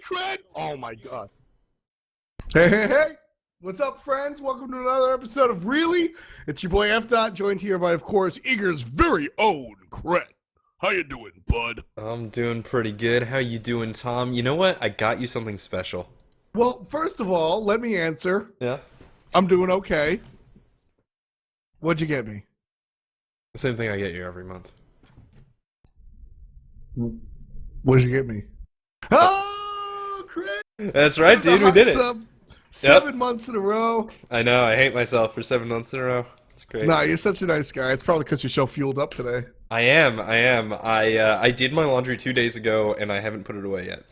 Krett! Oh my god. Hey. What's up, friends? Welcome to another episode of Really? It's your boy F. Dot, joined here by, of course, Eager's very own Krett. How you doing, bud? I'm doing pretty good. How you doing, Tom? You know what? I got you something special. Well, first of all, let me answer. Yeah? I'm doing okay. What'd you get me? The same thing I get you every month. What'd you get me? Oh, Krett! That's right, dude. We did it. Sub. 7 months in a row. I know. I hate myself for 7 months in a row. It's great. Nah, you're such a nice guy. It's probably because you're so fueled up today. I am. I did my laundry 2 days ago, and I haven't put it away yet.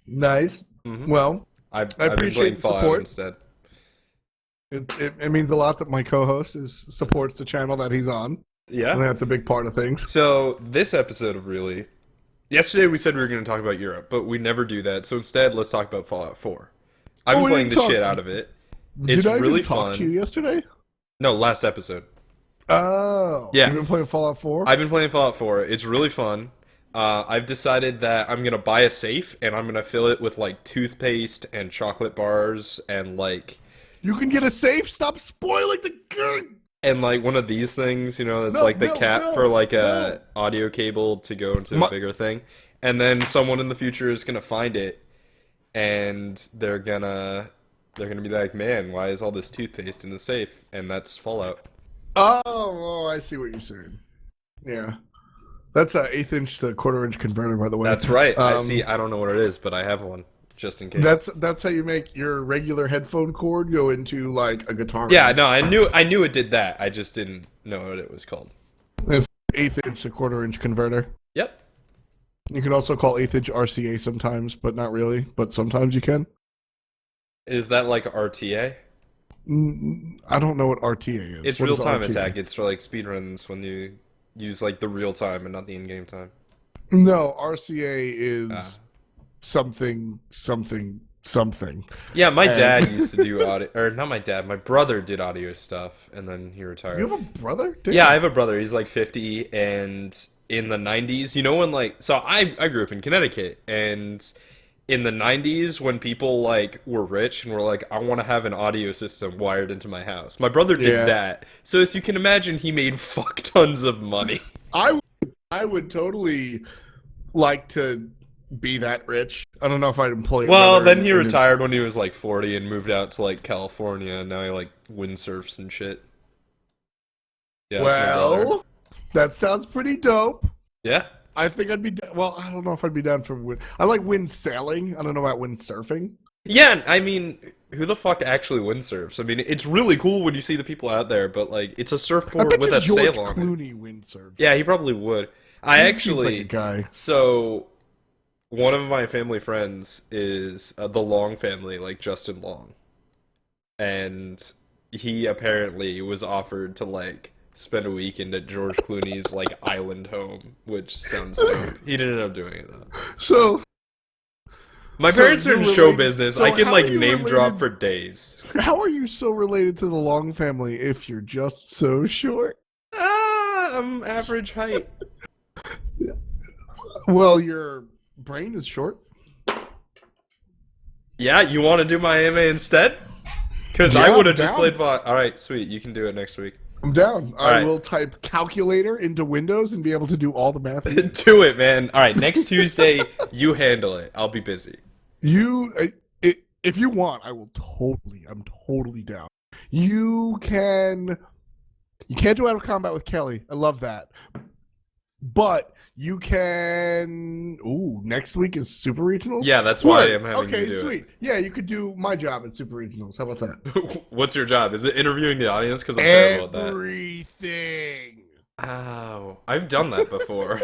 Nice. Mm-hmm. Well, I've appreciate been playing the Fallout support. instead. It means a lot that my co-host supports the channel that he's on. Yeah. And that's a big part of things. So, this episode of Really... Yesterday we said we were going to talk about Europe, but we never do that. So instead, let's talk about Fallout 4. I've been playing the shit out of it. It's Did I really even talk fun. to you yesterday? No, last episode. Oh. Yeah. You've been playing Fallout 4? I've been playing Fallout 4. It's really fun. I've decided that I'm going to buy a safe, and I'm going to fill it with, like, toothpaste and chocolate bars and, like... You can get a safe? Stop spoiling the game! And, like, one of these things, you know, it's No, like the no, cap no, for, like, no. a audio cable to go into a bigger thing. And then someone in the future is going to find it, and they're gonna be like, man, why is all this toothpaste in the safe? And that's Fallout. Oh, I see what you're saying. Yeah. That's an 1/8 inch to 1/4 inch converter, by the way. That's right. I don't know what it is, but I have one, just in case. That's how you make your regular headphone cord go into, like, a guitar. Yeah, no, I knew it did that. I just didn't know what it was called. It's 1/8 inch to 1/4 inch converter. Yep. You can also call 1/8 inch RCA sometimes, but not really. But sometimes you can. Is that like RTA? I don't know what RTA is. It's What is real-time RTA? attack. It's for, like, speedruns when you use, like, the real-time and not the in-game time. No, RCA is something. Yeah, my dad used to do audio, or not my dad, my brother did audio stuff, and then he retired. You have a brother? Yeah, I have a brother. He's like 50, and in the 90s, you know when, like, so I grew up in Connecticut, and in the 90s when people, like, were rich and were like, I want to have an audio system wired into my house. My brother did that. So as you can imagine, he made fuck tons of money. I would totally like to be that rich. I don't know if I'd employ. Well, then he retired when he was like 40 and moved out to, like, California, and now he, like, windsurfs and shit. Yeah, that's my brother. Well, that sounds pretty dope. Yeah. I think I'd be well, I don't know if I'd be down for wind. I like wind sailing. I don't know about wind surfing. Yeah, I mean, who the fuck actually windsurfs? I mean, it's really cool when you see the people out there, but, like, it's a surfboard with a George sail on it. Clooney windsurf. Yeah, he probably would. He seems like a guy. So, one of my family friends is the Long family, like Justin Long. And he apparently was offered to, like, spend a weekend at George Clooney's, like, island home, which sounds dope. He didn't end up doing it, though. So, my parents are in show business. So I can, how like, are you name drop related- for days. How are you so related to the Long family if you're just so short? I'm average height. Well, your brain is short. Yeah, you want to do my AMA instead? Because Yeah, I would have I'm just down. played Fallout. Alright, sweet. You can do it next week. I'm down. I right. will type calculator into Windows and be able to do all the math. Do it, man. Alright, next Tuesday, you handle it. I'll be busy. If you want, I will totally. I'm totally down. You can't do out of combat with Kelly. I love that. But you can. Ooh, next week is Super Regionals. Yeah, that's why I'm having okay, you do sweet. Yeah, you could do my job at Super Regionals. How about that? it. What's your job? Is it interviewing the audience? Because I'm terrible at that. Everything. Ow. I've done that before.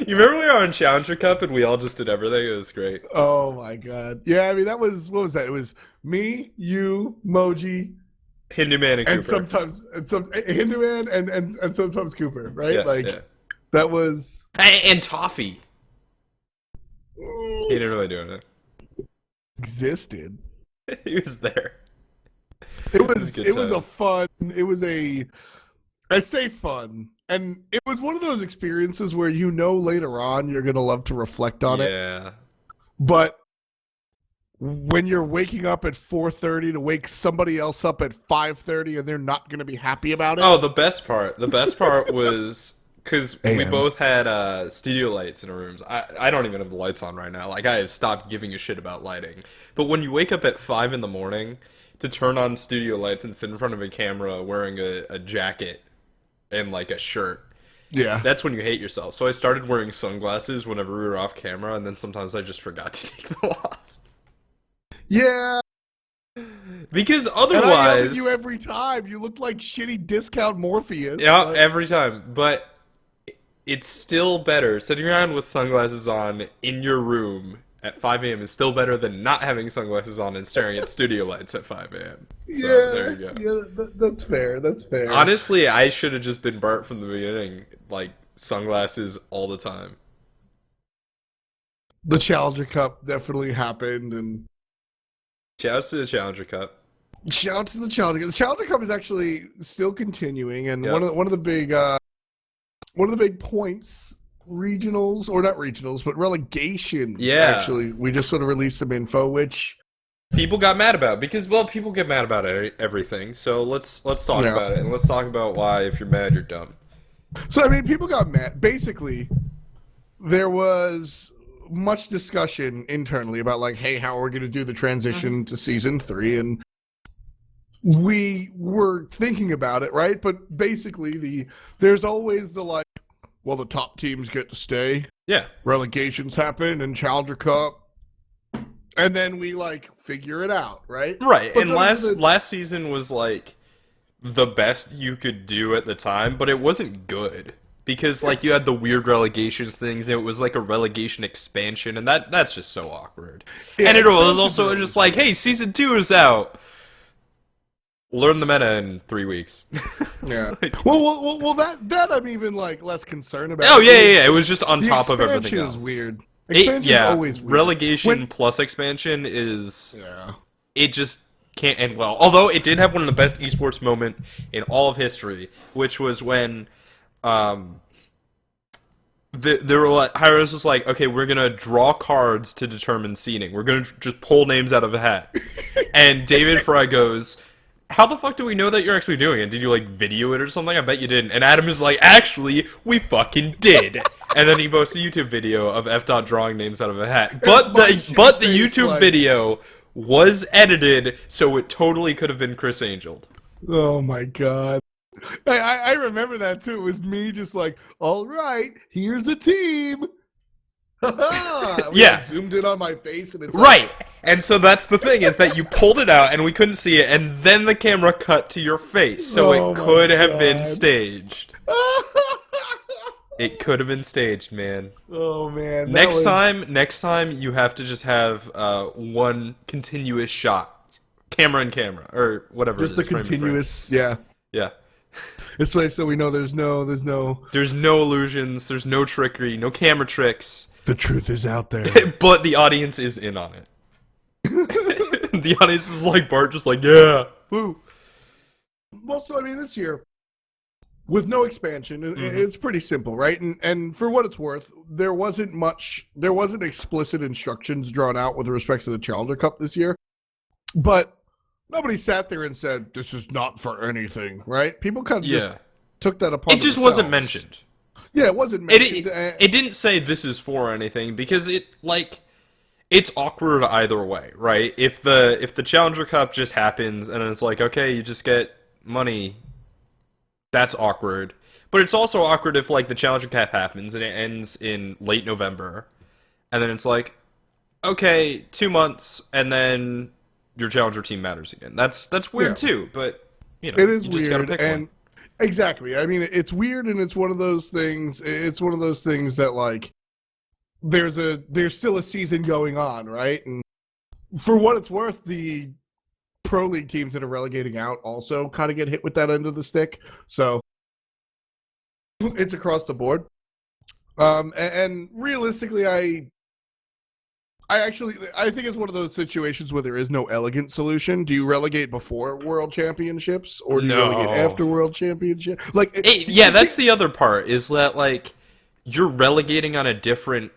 You remember we were on Challenger Cup and we all just did everything? It was great. Oh my god. Yeah, I mean that was what was that? It was me, you, Moji, Hindu Man and Cooper. and sometimes Hindu Man and sometimes Cooper, right? Yeah, like yeah. that was And Toffee. He didn't really do it. existed. He was there. It was a was good it was time. a fun. It was a I say fun. And it was one of those experiences where you know later on you're gonna love to reflect on it. Yeah. But when you're waking up at 4:30 to wake somebody else up at 5:30 and they're not gonna be happy about it. Oh, the best part. The best part was because we AM. both had studio lights in our rooms. I don't even have the lights on right now. Like, I have stopped giving a shit about lighting. But when you wake up at 5 in the morning to turn on studio lights and sit in front of a camera wearing a jacket and like a shirt, Yeah. that's when you hate yourself. So I started wearing sunglasses whenever we were off camera, and then sometimes I just forgot to take them off. Yeah. Because And I yelled otherwise, at you every time. You looked like shitty discount Morpheus. yeah, but- every time. But it's still better. Sitting around with sunglasses on in your room at 5 a.m. is still better than not having sunglasses on and staring at studio lights at 5 a.m. So, yeah, there you go. Yeah, that's fair. That's fair. Honestly, I should have just been Bart from the beginning. Like, sunglasses all the time. The Challenger Cup definitely happened, and Shouts to the Challenger Cup. shout out to the Challenger. The Challenger Cup is actually still continuing, and Yep. one of the big points, regionals or not regionals, but relegations. Yeah. Actually, we just sort of released some info, which People got mad about because, well, people get mad about everything. So let's talk Yeah. about it, and let's talk about why if you're mad, you're dumb. so I mean, people got mad. Basically, there was much discussion internally about like, hey, how are we going to do the transition to season 3, and we were thinking about it, right? But basically, there's always the like, well, the top teams get to stay, Yeah. relegations happen, and Challenger Cup, and then we like figure it out, right? Right, But and those are last season was like the best you could do at the time, but it wasn't good because like you had the weird relegations things, and it was like a relegation expansion, and that's just so awkward. Yeah, and it was expansions also are just always like, hey, season 2 is out. Learn the meta in 3 weeks. Yeah. Like- Well, that I'm even like less concerned about. oh yeah. It was just on The top of everything expansion else. is weird. It- Expansion's yeah, always weird. relegation When- plus expansion is Yeah. it just can't end well. Although it did have one of the best esports moment in all of history, which was when there were like, Hi-Rez was like, okay, we're gonna draw cards to determine seeding. We're gonna just pull names out of a hat. And David Fry goes, how the fuck do we know that you're actually doing it? Did you like video it or something? I bet you didn't. And Adam is like, actually, we fucking did. And then he posts a YouTube video of F. Dot drawing names out of a hat. But the YouTube like- video was edited, so it totally could have been Chris Angeled. Oh my god. I remember that too. It was me just like, all right, here's a team. We, Yeah. like, zoomed in on my face and it's Right. And so that's the thing, is that you pulled it out and we couldn't see it, and then the camera cut to your face, so Oh it my could have been God. staged. Like, It could have been staged, man. oh man. that Next was- time you have to just have one continuous shot, camera and camera, or whatever. just it a is, frame to frame. continuous, yeah. Yeah. This way, so we know there's no. There's no illusions. There's no trickery. No camera tricks. The truth is out there. But the audience is in on it. The audience is like Bart, just like, yeah, woo. Well, so I mean, this year with no expansion, Mm-hmm. it's pretty simple, right? And for what it's worth, there wasn't explicit instructions drawn out with respect to the Challenger Cup this year, but nobody sat there and said this is not for anything, right? People kind of just Yeah. took that upon. It just wasn't themselves. mentioned. Yeah, it wasn't mentioned. It didn't say this is for anything because it's awkward either way, right? If the Challenger Cup just happens and it's like, okay, you just get money, that's awkward. But it's also awkward if like the Challenger Cup happens and it ends in late November, and then it's like, okay, 2 months, and then your Challenger team matters again. That's weird too, but you know, It is you just gotta weird, pick and one. exactly. I mean, it's weird, and it's one of those things. It's one of those things that like there's still a season going on, right? And for what it's worth, the pro league teams that are relegating out also kind of get hit with that end of the stick. So it's across the board. And realistically, I think it's one of those situations where there is no elegant solution. Do you relegate before World Championships or do you relegate No. after World Championship? Like, Yeah, that's the other part, is that, like, you're relegating on a different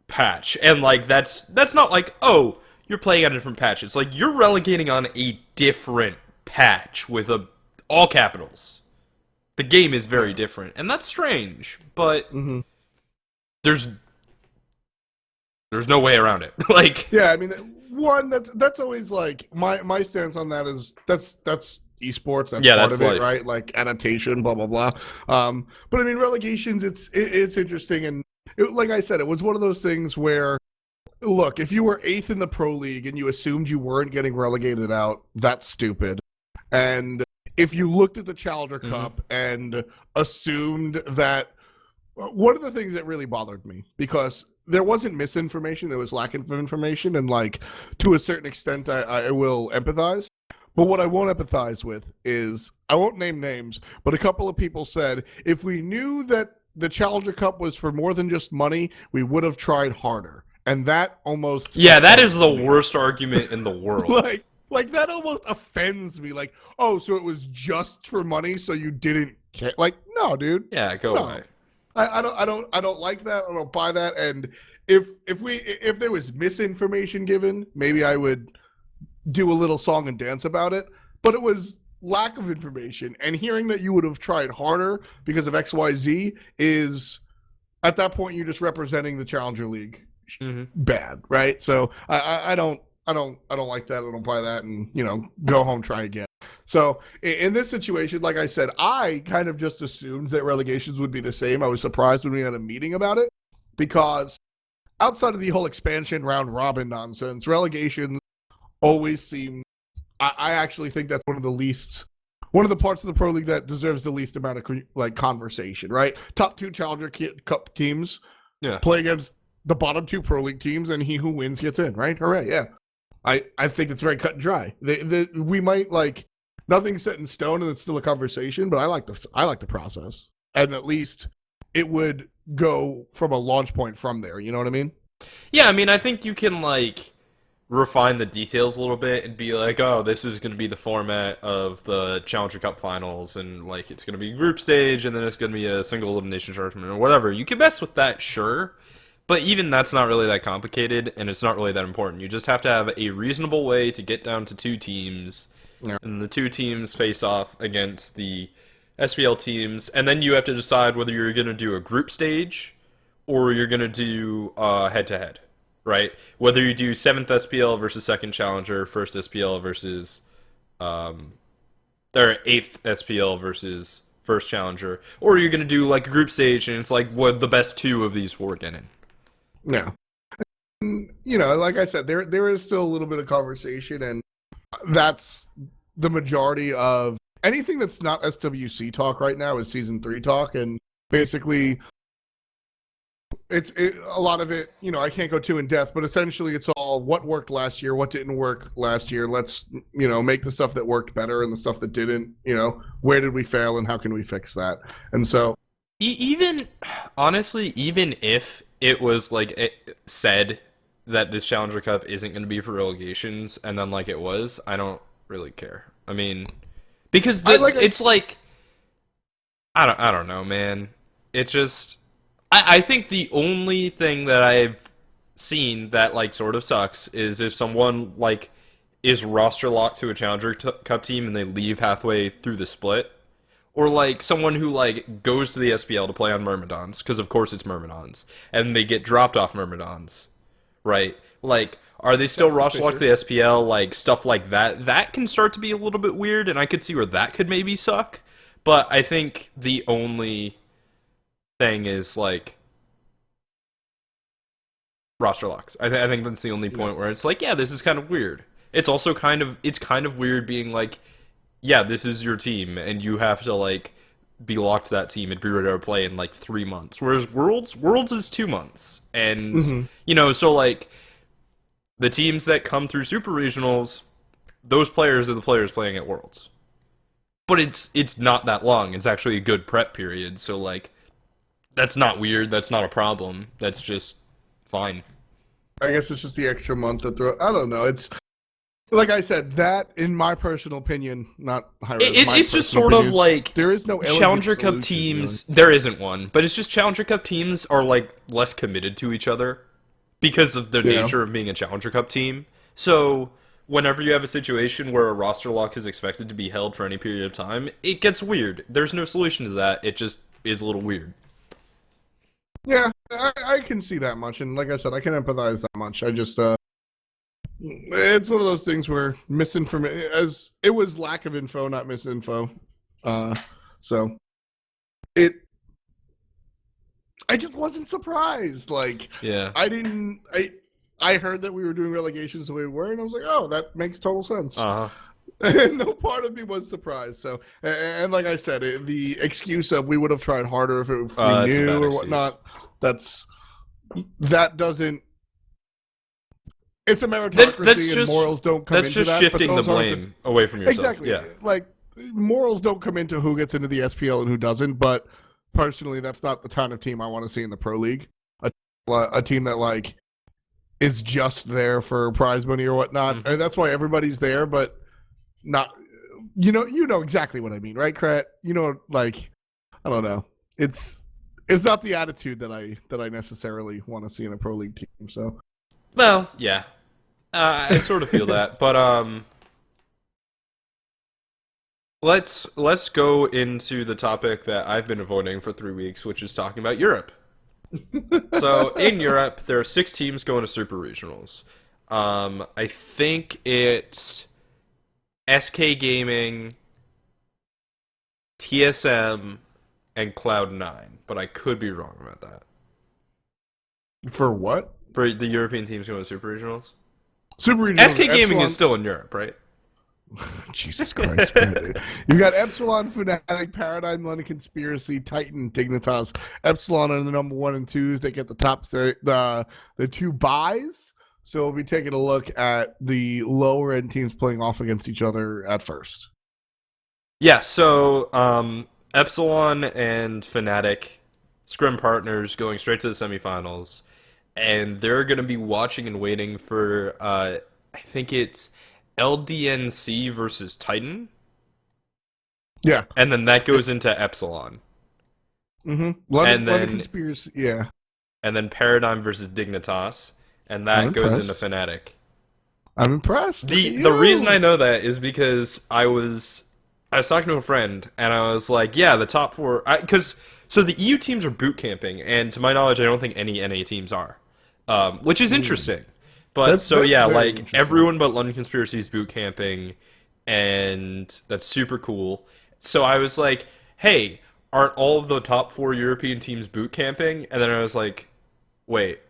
patch. And, like, that's not like, oh, you're playing on a different patch. It's like, you're relegating on a different patch with all capitals. The game is very different. And that's strange, but there's no way around it. Like, yeah, I mean, one that's always like my stance on that is that's esports. That's part that's of it, life. right? Like adaptation, blah blah blah. But I mean, relegations, it's interesting, and like I said, it was one of those things where, look, if you were 8th in the pro league and you assumed you weren't getting relegated out, that's stupid. And if you looked at the Challenger Cup and assumed that, one of the things that really bothered me, because there wasn't misinformation, there was lack of information, and like to a certain extent I will empathize. But what I won't empathize with is, I won't name names, but a couple of people said, if we knew that the Challenger Cup was for more than just money, we would have tried harder. And that almost that is the worst argument in the world. like that almost offends me. Like, oh, so it was just for money, so you didn't care? Like, no, dude. Yeah, go away. I don't like that. I don't buy that. And if there was misinformation given, maybe I would do a little song and dance about it. But it was lack of information, and hearing that you would have tried harder because of XYZ is, at that point, you're just representing the Challenger League bad, right? So I don't like that. I don't buy that, and go home, try again. So in this situation, like I said, I kind of just assumed that relegations would be the same. I was surprised when we had a meeting about it, because outside of the whole expansion round robin nonsense, relegations always seem, I actually think that's one of the parts of the pro league that deserves the least amount of like conversation, right? Top 2 Challenger Cup teams play against the bottom 2 pro league teams, and he who wins gets in, right? Hooray, yeah. I think it's very cut and dry. We might, like, nothing's set in stone and it's still a conversation, but I like the process. And at least it would go from a launch point from there, you know what I mean? Yeah, I mean, I think you can, like, refine the details a little bit and be like, oh, this is going to be the format of the Challenger Cup finals, and, like, it's going to be group stage, and then it's going to be a single elimination tournament or whatever. You can mess with that, sure. But even that's not really that complicated, and it's not really that important. You just have to have a reasonable way to get down to 2 teams, and the 2 teams face off against the SPL teams, and then you have to decide whether you're going to do a group stage or you're going to do head-to-head, right? Whether you do 7th SPL versus 2nd Challenger, 1st SPL versus... or 8th SPL versus 1st Challenger, or you're going to do, like, a group stage, and it's like, what the best 2 of these 4 get in. Yeah. Like I said, there is still a little bit of conversation, and that's the majority of anything that's not SWC talk right now is Season 3 talk, and basically a lot of it, I can't go too in depth, but essentially it's all what worked last year, what didn't work last year. Let's, make the stuff that worked better and the stuff that didn't, where did we fail and how can we fix that? And so even if it was, like, it said that this Challenger Cup isn't going to be for relegations, and then, like, it was, I don't really care. I mean, because it's like, I don't know, man. It's just, I think the only thing that I've seen that, like, sort of sucks is if someone, like, is roster locked to a Challenger Cup team and they leave halfway through the split. Or, like, someone who, like, goes to the SPL to play on Myrmidons, because of course it's Myrmidons, and they get dropped off Myrmidons, right? Like, are they still roster locked to the SPL? Like, stuff like that. That can start to be a little bit weird, and I could see where that could maybe suck. But I think the only thing is, like, roster locks. I think that's the only point where it's like, yeah, this is kind of weird. It's also kind of weird being like, yeah, this is your team, and you have to, like, be locked to that team and be ready to play in, like, 3 months. Whereas Worlds is 2 months. And, so, like, the teams that come through Super Regionals, those players are the players playing at Worlds. But it's not that long. It's actually a good prep period, so, like, that's not weird. That's not a problem. That's just fine. I guess it's just the extra month that throw. I don't know. It's like I said, that in my personal opinion, not Hi-Rez, it's just sort of like there is no Challenger Cup solution, teams. really. There isn't one, but it's just Challenger Cup teams are like less committed to each other because of the nature of being a Challenger Cup team. So whenever you have a situation where a roster lock is expected to be held for any period of time, it gets weird. There's no solution to that. It just is a little weird. Yeah, I can see that much, and like I said, I can empathize that much. I just it's one of those things where misinformation, as it was lack of info, not misinfo. So I just wasn't surprised. Like, Yeah. I heard that we were doing relegations the way we were, and I was like, oh, that makes total sense. Uh-huh. And no part of me was surprised. So, and like I said, the excuse of we would have tried harder if we knew or whatnot, that doesn't. It's a meritocracy, and morals don't come into that. That's just shifting the blame away from yourself. Exactly. Yeah. Like, morals don't come into who gets into the SPL and who doesn't, but personally, that's not the kind of team I want to see in the Pro League. A team that, like, is just there for prize money or whatnot. Mm-hmm. And that's why everybody's there, but not... You know exactly what I mean, right, Krett? You know, like, I don't know. It's not the attitude that I necessarily want to see in a Pro League team, so... Well, yeah. I sort of feel that, but let's go into the topic that I've been avoiding for 3 weeks, which is talking about Europe. So in Europe, there are 6 teams going to Super Regionals. I think it's SK Gaming, TSM, and Cloud9, but I could be wrong about that. For what? For the European teams going to Super Regionals? Super Regionals. SK Gaming is still in Europe, right? Jesus Christ. You've got Epsilon, Fnatic, Paradigm, London Conspiracy, Titan, Dignitas. Epsilon are the number 1 and 2s. They get the 2 buys. So we'll be taking a look at the lower end teams playing off against each other at first. Yeah, so Epsilon and Fnatic, scrim partners, going straight to the semifinals. And they're going to be watching and waiting for, I think it's LDNC versus Titan. Yeah. And then that goes into Epsilon. Mm-hmm. And then Conspiracy, yeah. And then Paradigm versus Dignitas. And that goes into Fnatic. I'm impressed. The reason I know that is because I was talking to a friend, and I was like, yeah, the top 4... So the EU teams are boot camping, and to my knowledge, I don't think any NA teams are. Which is interesting. But that's like everyone but London Conspiracy is boot camping, and that's super cool. So I was like, hey, aren't all of the top 4 European teams boot camping? And then I was like, wait,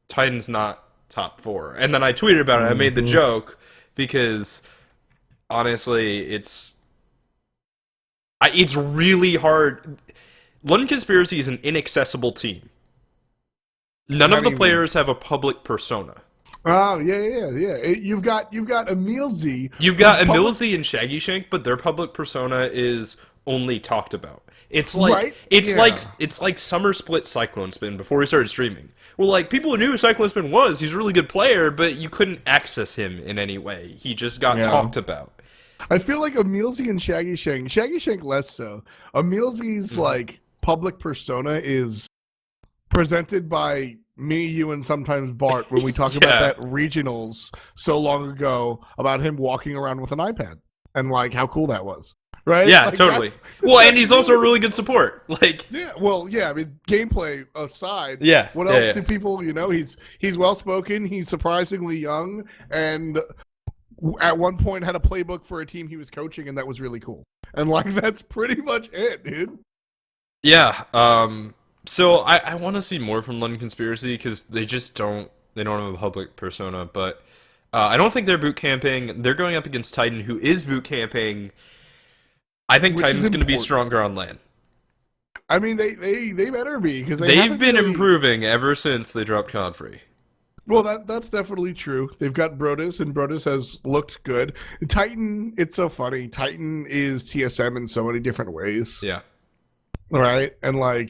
Titan's not top 4. And then I tweeted about it. I made the joke because honestly, it's really hard. London Conspiracy is an inaccessible team. None of the players have a public persona. Oh, yeah. You've got Emilzy. You've got Emilzy and Shaggy Shank, but their public persona is only talked about. It's like it's like Summer Split Cyclone Spin before we started streaming. Well, like, people knew who Cyclone Spin was. He's a really good player, but you couldn't access him in any way. He just got talked about. I feel like Emilzy and Shaggy Shank less so. Emilzy's like public persona is presented by me, you, and sometimes Bart when we talk about that regionals so long ago about him walking around with an iPad and like how cool that was, right? Yeah, like, totally. Well, and he's also a really good support. Like, I mean, gameplay aside, what else do people? He's well spoken. He's surprisingly young, and at one point had a playbook for a team he was coaching, and that was really cool. And like that's pretty much it, dude. Yeah. So I want to see more from London Conspiracy because they don't have a public persona, but I don't think they're boot camping. They're going up against Titan, who is boot camping. I think Titan's going to be stronger on LAN. I mean, they better be because they've been improving ever since they dropped Godfrey. Well, that's definitely true. They've got Brodus, and Brodus has looked good. Titan, it's so funny. Titan is TSM in so many different ways. Yeah. Right? And like,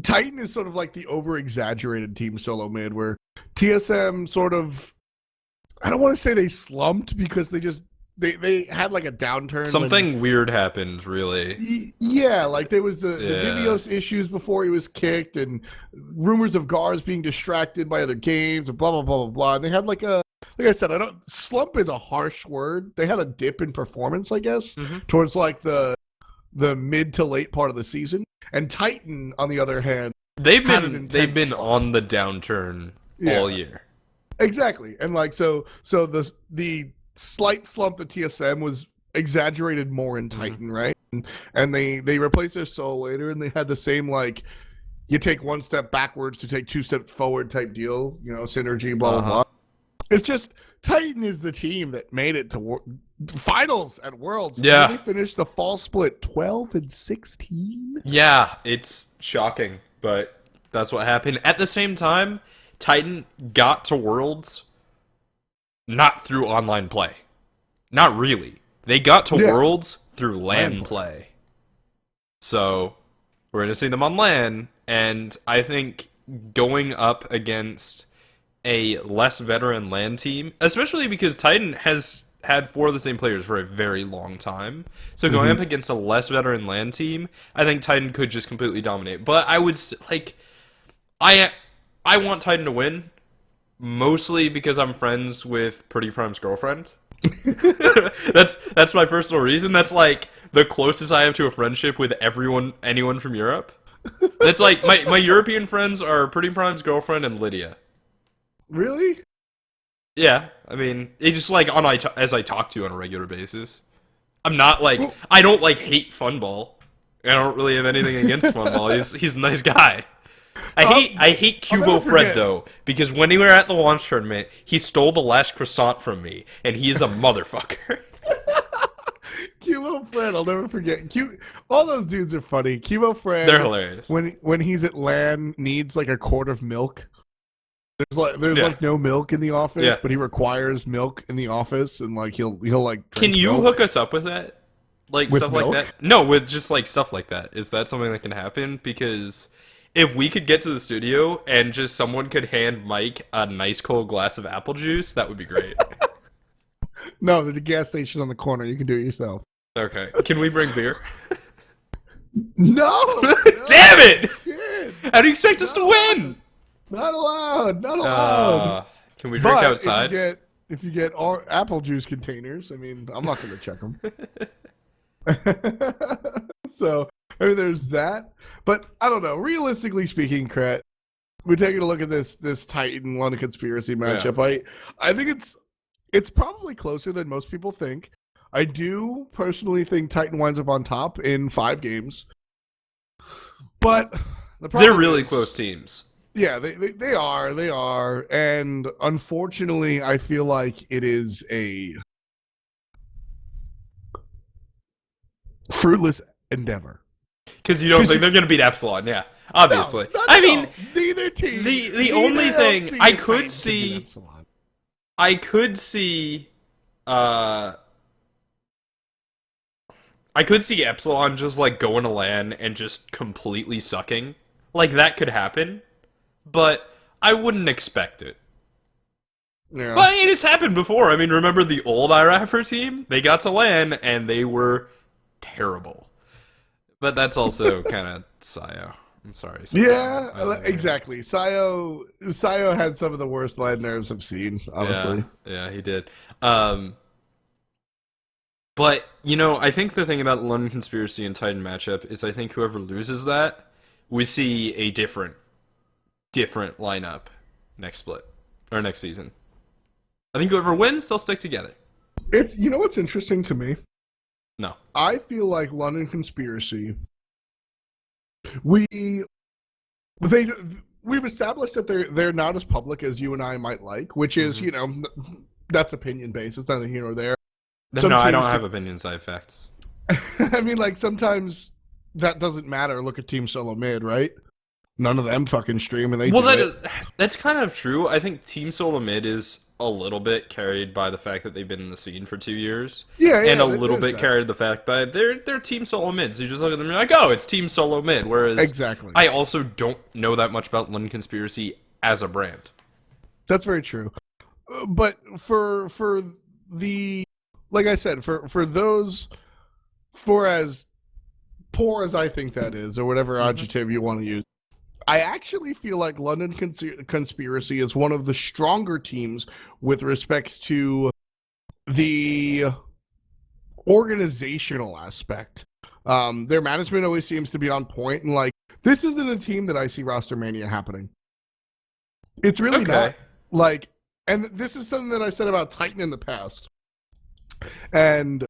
Titan is sort of like the over-exaggerated Team Solo mid, where TSM sort of, I don't want to say they slumped because they had like a downturn. Something weird happened, really. Yeah, like there was the Divios issues before he was kicked, and rumors of Gars being distracted by other games, and blah blah blah blah blah. And they had like I said, slump is a harsh word. They had a dip in performance, I guess, towards like the mid to late part of the season. And Titan, on the other hand, they've been on the downturn all year. Exactly, and like so the slight slump that TSM was exaggerated more in Titan, right? And they replaced their soul later, and they had the same like you take one step backwards to take two steps forward type deal, synergy, blah blah blah. It's just Titan is the team that made it to finals at Worlds. Yeah, they finished the fall split 12-16. Yeah, it's shocking, but that's what happened. At the same time, Titan got to Worlds not through online play. Not really. They got to Worlds through LAN play. So, we're going to see them on LAN, and I think going up against a less veteran LAN team, especially because Titan has had 4 of the same players for a very long time. So going up against a less veteran LAN team, I think Titan could just completely dominate. But I would I want Titan to win, mostly because I'm friends with Pretty Prime's girlfriend. That's my personal reason. That's like the closest I have to a friendship with anyone from Europe. That's like my European friends are Pretty Prime's girlfriend and Lydia. Really? Yeah, I mean, it's just like as I talk to you on a regular basis. I'm not like I don't like hate Funball. I don't really have anything against Funball. He's a nice guy. I hate Cubo Fred though, because when we were at the launch tournament, he stole the last croissant from me, and he is a motherfucker. Cubo Fred, I'll never forget. All those dudes are funny. Cubo Fred, they're hilarious. When he's at LAN, needs like a quart of milk. There's like no milk in the office, but he requires milk in the office, and like he'll like. Can you hook us up with that? Like with stuff milk? like that? No, with just like stuff like that. Is that something that can happen? Because if we could get to the studio and just someone could hand Mike a nice cold glass of apple juice, that would be great. No, there's a gas station on the corner. You can do it yourself. Okay. Can we bring beer? No! Damn it! Shit. How do you expect us to win? Not allowed. Not allowed. Can we drink outside? If you get apple juice containers, I mean, I'm not going to check them. So, I mean, there's that. But I don't know. Realistically speaking, Krett, we're taking a look at this Titan London Conspiracy matchup. Yeah. I think it's probably closer than most people think. I do personally think Titan winds up on top in 5 games. But they're really close teams. Yeah, they are, and unfortunately, I feel like it is a fruitless endeavor. Because you don't think they're going to beat Epsilon, yeah, obviously. No, I mean, neither team. The only thing I could see Epsilon just like going to LAN and just completely sucking. Like that could happen. But I wouldn't expect it. Yeah. But it has happened before. I mean, remember the old IRAFR team? They got to LAN, and they were terrible. But that's also kind of Sayo. I'm sorry. Sayo. Yeah, exactly. Sayo had some of the worst LAN nerves I've seen, honestly. Yeah, he did. But, I think the thing about the London Conspiracy and Titan matchup is I think whoever loses that, we see a different lineup next split or next season. I think whoever wins, they'll stick together. It's what's interesting to me? No. I feel like London Conspiracy we've established that they're not as public as you and I might like, which is, that's opinion based. It's neither here nor there. No, I don't have opinions, I have facts. I mean, like sometimes that doesn't matter. Look at Team Solo Mid, right? None of them fucking stream, and that's kind of true. I think Team Solo Mid is a little bit carried by the fact that they've been in the scene for 2 years. Yeah, And a yeah, little bit that. carried the fact that they're Team Solo Mid. So you just look at them and you're like, oh, it's Team Solo Mid. Whereas Exactly. I also don't know that much about London Conspiracy as a brand. That's very true. But for the, like I said, for those, for as poor as I think that is, or whatever adjective you want to use, I actually feel like London Conspiracy is one of the stronger teams with respect to the organizational aspect. Their management always seems to be on point, and like, this isn't a team that I see roster mania happening. It's really not. Like, and this is something that I said about Titan in the past. And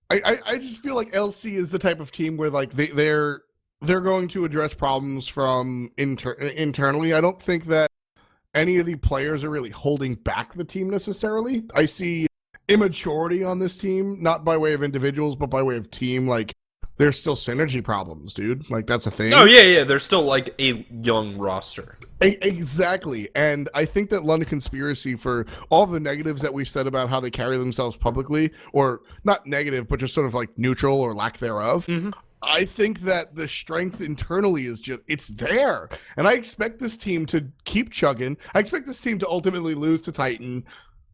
I just feel like LC is the type of team where like they're going to address problems from internally. I don't think that any of the players are really holding back the team necessarily. I see immaturity on this team, not by way of individuals, but by way of team. Like, there's still synergy problems, dude. Like, that's a thing. Oh, yeah. There's still, like, a young roster. Exactly. And I think that London Conspiracy, for all the negatives that we've said about how they carry themselves publicly, or not negative, but just sort of like neutral or lack thereof, I think that the strength internally is just, it's there. And I expect this team to keep chugging. I expect this team to ultimately lose to Titan,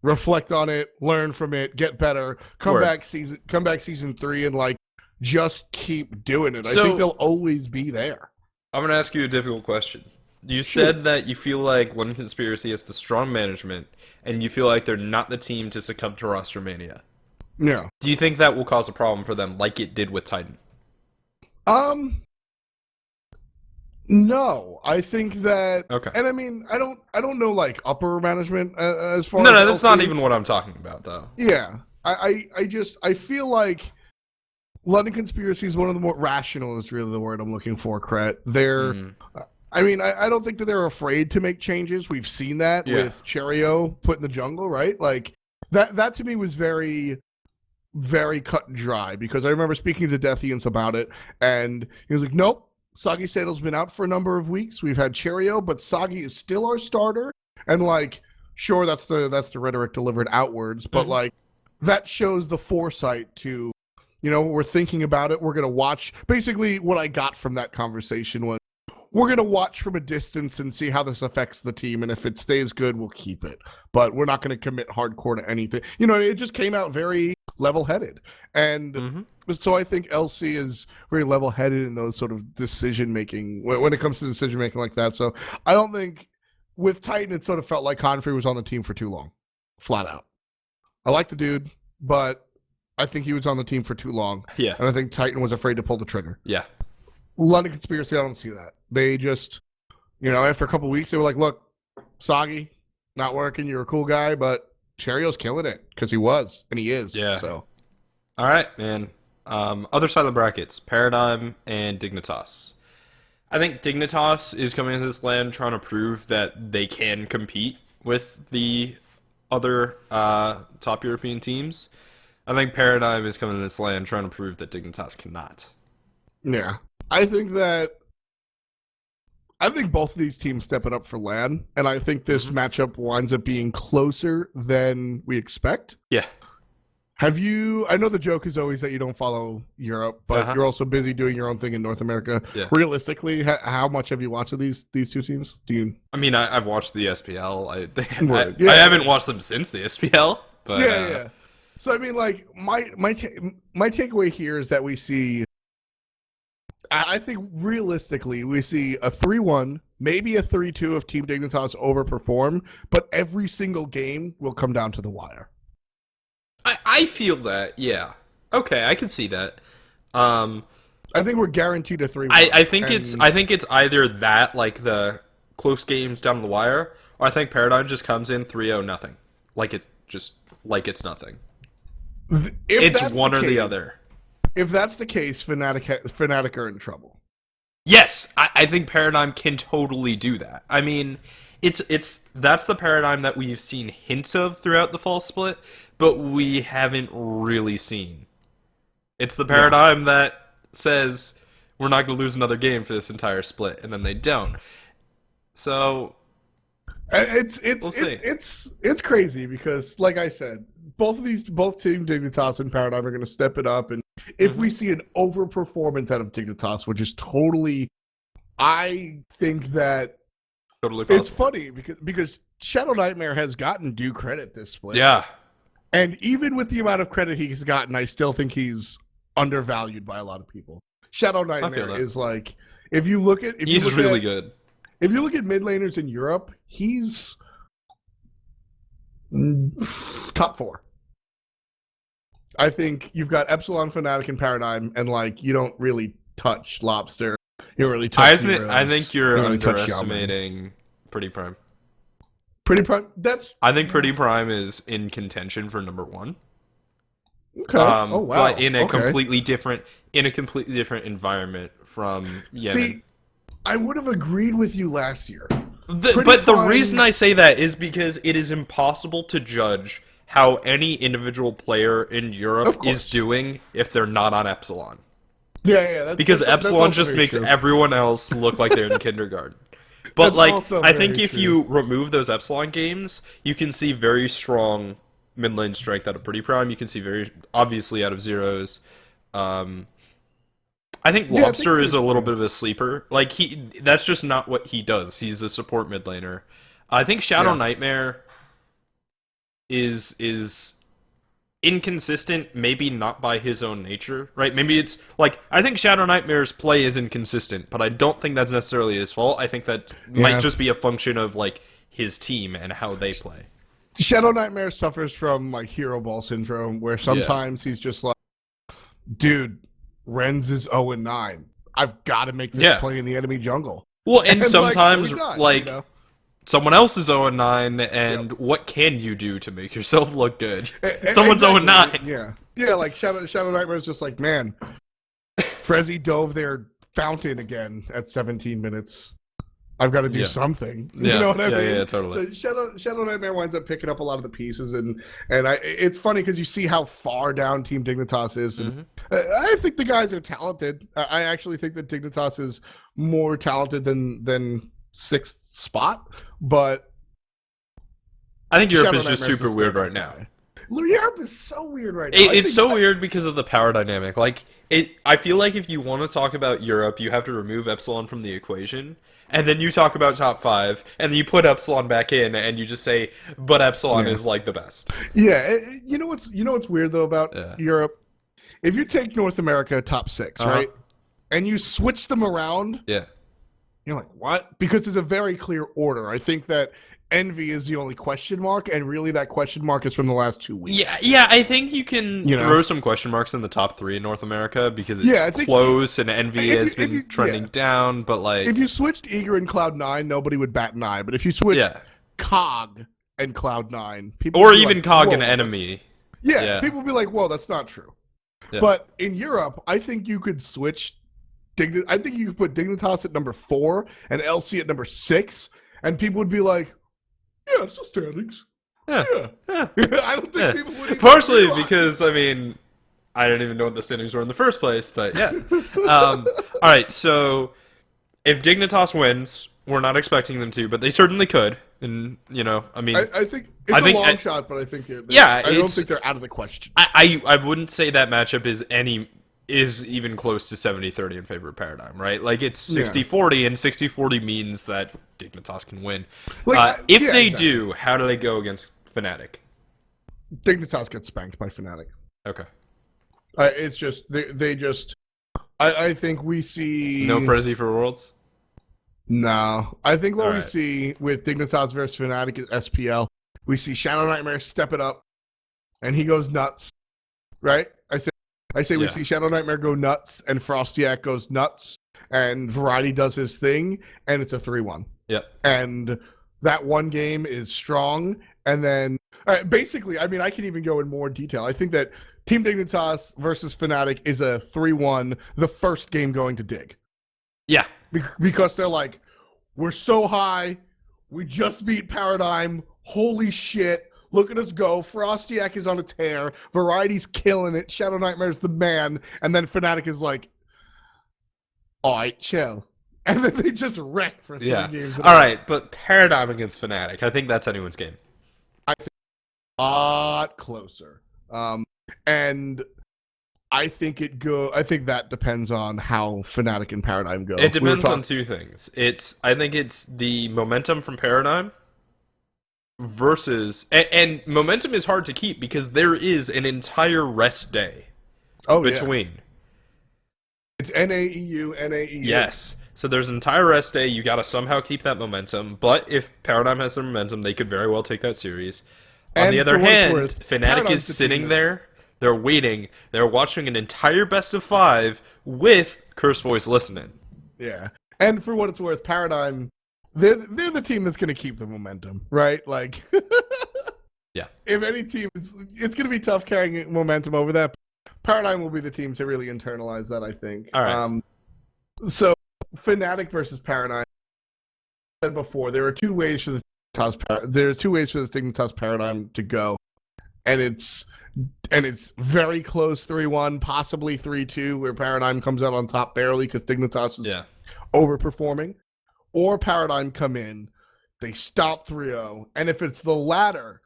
reflect on it, learn from it, get better, come back season 3 and like just keep doing it. So, I think they'll always be there. I'm going to ask you a difficult question. You said that you feel like London Conspiracy has the strong management, and you feel like they're not the team to succumb to roster mania. Yeah. Do you think that will cause a problem for them, like it did with Titan? No, I think that. Okay. And I mean, I don't know like upper management as far. No, as that's LC. not even what I'm talking about, though. Yeah, I feel like London Conspiracy is one of the more rational. Is really the word I'm looking for. Krett. They're. I mean, I don't think that they're afraid to make changes. We've seen that with Cheerio put in the jungle, right? Like that to me was very, very cut and dry, because I remember speaking to Deathians about it, and he was like, nope, Soggy Saddle's been out for a number of weeks. We've had Cheerio, but Soggy is still our starter. And like, sure, that's the rhetoric delivered outwards, but like, that shows the foresight to, you know, we're thinking about it. We're going to watch. Basically, what I got from that conversation was, we're going to watch from a distance and see how this affects the team. And if it stays good, we'll keep it. But we're not going to commit hardcore to anything. You know, it just came out very level-headed. And so I think LC is very level-headed in those sort of decision-making, when it comes to decision-making like that. So I don't think, with Titan, it sort of felt like Confrey was on the team for too long. Flat out. I like the dude, but I think he was on the team for too long. Yeah. And I think Titan was afraid to pull the trigger. Yeah. London Conspiracy, I don't see that. They just, you know, after a couple weeks, they were like, look, Soggy, not working. You're a cool guy, but Cheerio's killing it, because he was, and he is. Yeah. So, all right, man. Other side of the brackets, Paradigm and Dignitas. I think Dignitas is coming into this land trying to prove that they can compete with the other top European teams. I think Paradigm is coming to this land trying to prove that Dignitas cannot. Yeah. I think both of these teams step it up for LAN, and I think this matchup winds up being closer than we expect. Yeah. I know the joke is always that you don't follow Europe, but you're also busy doing your own thing in North America. Yeah. Realistically, how much have you watched of these two teams? I mean, I've watched the SPL. I haven't watched them since the SPL, but yeah. So I mean, like my takeaway here is that we see. I think realistically, we see a 3-1, maybe a 3-2 if Team Dignitas overperform, but every single game will come down to the wire. I feel that, yeah. Okay, I can see that. I think we're guaranteed a 3-1. I think it's either that, like the close games down to the wire, or I think Paradigm just comes in 3-0 nothing, like it's nothing. It's one or the other. If that's the case, Fnatic are in trouble. Yes, I think Paradigm can totally do that. I mean, that's the Paradigm that we've seen hints of throughout the fall split, but we haven't really seen. It's the Paradigm that says we're not going to lose another game for this entire split, and then they don't. So We'll see. It's crazy because, like I said, both Team Dignitas and Paradigm are going to step it up, and if we see an overperformance out of Dignitas, which is totally, I think that Totally possible. it's funny because Shadow Nightmare has gotten due credit this split. Yeah. And even with the amount of credit he's gotten, I still think he's undervalued by a lot of people. Shadow Nightmare is like, if you look at... He's really good. If you look at mid laners in Europe, he's top 4. I think you've got Epsilon, Fnatic, and Paradigm, and like you don't really touch Lobster. You don't really touch Zeros. I think you're you don't really underestimating Pretty Prime. Pretty Prime. I think Pretty Prime is in contention for number 1. Okay. Oh wow. But in a completely different environment from Yemen. See, I would have agreed with you last year. The reason I say that is because it is impossible to judge how any individual player in Europe is doing if they're not on Epsilon. Yeah. Because Epsilon just makes everyone else look like they're in kindergarten. But I think if you remove those Epsilon games, you can see very strong mid lane strength out of Pretty Prime. You can see very obviously out of Zeros. I think Lobster is a little bit of a sleeper. Like that's just not what he does. He's a support mid laner. I think Shadow Nightmare is inconsistent, maybe not by his own nature, right? Maybe it's like I think Shadow Nightmare's play is inconsistent, but I don't think that's necessarily his fault. I think that might just be a function of like his team and how they play. Shadow Nightmare suffers from like hero ball syndrome, where sometimes he's just like, dude, Renz is 0-9. I've got to make this play in the enemy jungle. Well, and sometimes someone else is 0-9, and what can you do to make yourself look good? Someone's 0-9. Yeah, like Shadow Nightmare is just like, man, Frezzy dove their fountain again at 17 minutes. I've got to do something. You know what I mean? Yeah, totally. So Shadow Nightmare winds up picking up a lot of the pieces, and it's funny because you see how far down Team Dignitas is, and I think the guys are talented. I actually think that Dignitas is more talented than 6th spot, but I think Europe is just super weird right now. Europe is so weird right now. It's so weird because of the power dynamic. Like, I feel like if you want to talk about Europe, you have to remove Epsilon from the equation, and then you talk about top 5, and then you put Epsilon back in, and you just say, but Epsilon is like the best. Yeah, you know what's weird though about Europe? If you take North America top 6, right, and you switch them around, you're like, what? Because there's a very clear order. I think that Envy is the only question mark, and really that question mark is from the last 2 weeks. Yeah, I think you can throw some question marks in the top 3 in North America because it's close and Envy has been trending down, but like... If you switched Eager and Cloud9, nobody would bat an eye, but if you switched Cog and Cloud9... people or even like, Cog and Enemy. People would be like, whoa, that's not true. Yeah. But in Europe, I think you could switch... I think you could put Dignitas at number 4 and LC at number 6, and people would be like, yeah, it's just standings. Yeah. I don't think people would even partially because, I mean, I didn't even know what the standings were in the first place, but yeah. All right, so if Dignitas wins, we're not expecting them to, but they certainly could. And, I mean... I think it's a long shot, but I think... I don't think they're out of the question. I wouldn't say that matchup is even close to 70-30 in favor of Paradigm, right? Like, it's 60-40, and 60-40 means that Dignitas can win. If they do, how do they go against Fnatic? Dignitas gets spanked by Fnatic. Okay. It's just, they just... I think we see... No Frezzy for Worlds? No. I think what we see with Dignitas versus Fnatic is SPL. We see Shadow Nightmare step it up, and he goes nuts, right? I say we see Shadow Nightmare go nuts, and Frostiak goes nuts, and Variety does his thing, and it's a 3-1. Yep. And that one game is strong, and then... basically, I mean, I can even go in more detail. I think that Team Dignitas versus Fnatic is a 3-1, the first game going to Dig. Yeah. Because they're like, we're so high, we just beat Paradigm, holy shit, look at us go. Frostiak is on a tear. Variety's killing it. Shadow Nightmare's the man. And then Fnatic is like, all right, chill. And then they just wreck for 3 Yeah. games. All right, but Paradigm against Fnatic. I think that's anyone's game. I think a lot closer. And I think that depends on how Fnatic and Paradigm go. It depends on 2 things. I think it's the momentum from Paradigm versus and momentum is hard to keep because there is an entire rest day between. Yeah. It's NAEU. Yes. So there's an entire rest day. You got to somehow keep that momentum. But if Paradigm has the momentum, they could very well take that series. On the other hand, Fnatic is sitting there. They're waiting. They're watching an entire best of 5 with Curse Voice listening. Yeah. And for what it's worth, Paradigm, they're the team that's going to keep the momentum, right? Like, yeah. If any team, it's going to be tough carrying momentum over that. Paradigm will be the team to really internalize that, I think. All right. So, Fnatic versus Paradigm. I said before, there are 2 ways for the Dignitas Paradigm to go, and it's very close 3-1, possibly 3-2, where Paradigm comes out on top barely because Dignitas is overperforming, or Paradigm come in, they stop 3-0, and if it's the latter,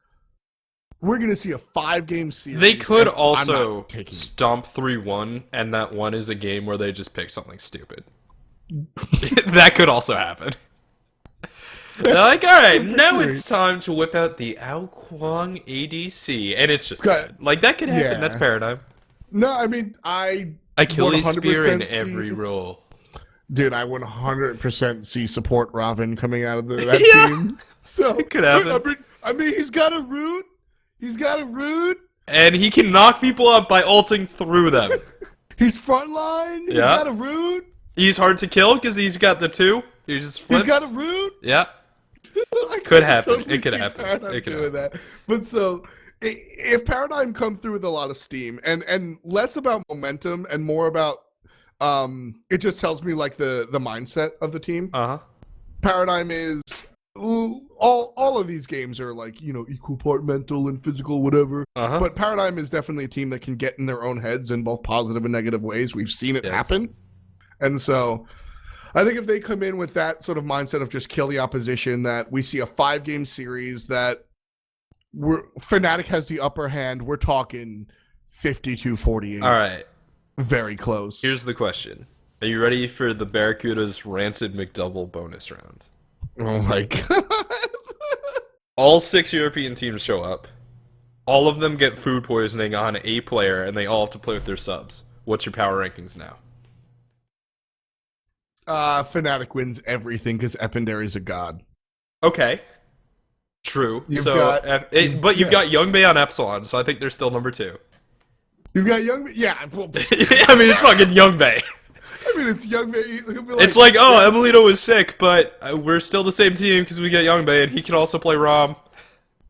we're going to see a 5-game series. They could also stomp 3-1, and that one is a game where they just pick something stupid. That could also happen. They're like, all right, now it's time to whip out the Ao Kwang ADC, and it's just good. Like, that could happen. Yeah. That's Paradigm. No, I mean, Achilles spear in every role. Dude, I 100% see support Robin coming out of that team. So it could happen. I mean, he's got a root. And he can knock people up by ulting through them. He's frontline. He's got a root. He's hard to kill because he's got the 2. He just flips. He's got a root. Yeah. Could happen. Totally it could happen. It could happen. That. But so, if Paradigm come through with a lot of steam and less about momentum and more about, it just tells me like the mindset of the team. Paradigm is all of these games are like, you know, equal part mental and physical, whatever. But Paradigm is definitely a team that can get in their own heads in both positive and negative ways. We've seen it happen, and so. I think if they come in with that sort of mindset of just kill the opposition, that we see a 5-game series that Fnatic has the upper hand. We're talking 52-48. All right. Very close. Here's the question. Are you ready for the Barraccuda's Rancid McDouble bonus round? Oh my god. All 6 European teams show up. All of them get food poisoning on a player, and they all have to play with their subs. What's your power rankings now? Fnatic wins everything because Ependary's a god. Okay. True. You've got Youngbei on Epsilon, so I think they're still number 2. You've got Youngbei? Yeah. Well, I mean, it's fucking Youngbei. I mean, it's Youngbei. It's like, oh, Emilito is sick, but we're still the same team because we get Youngbei, and he can also play Rom.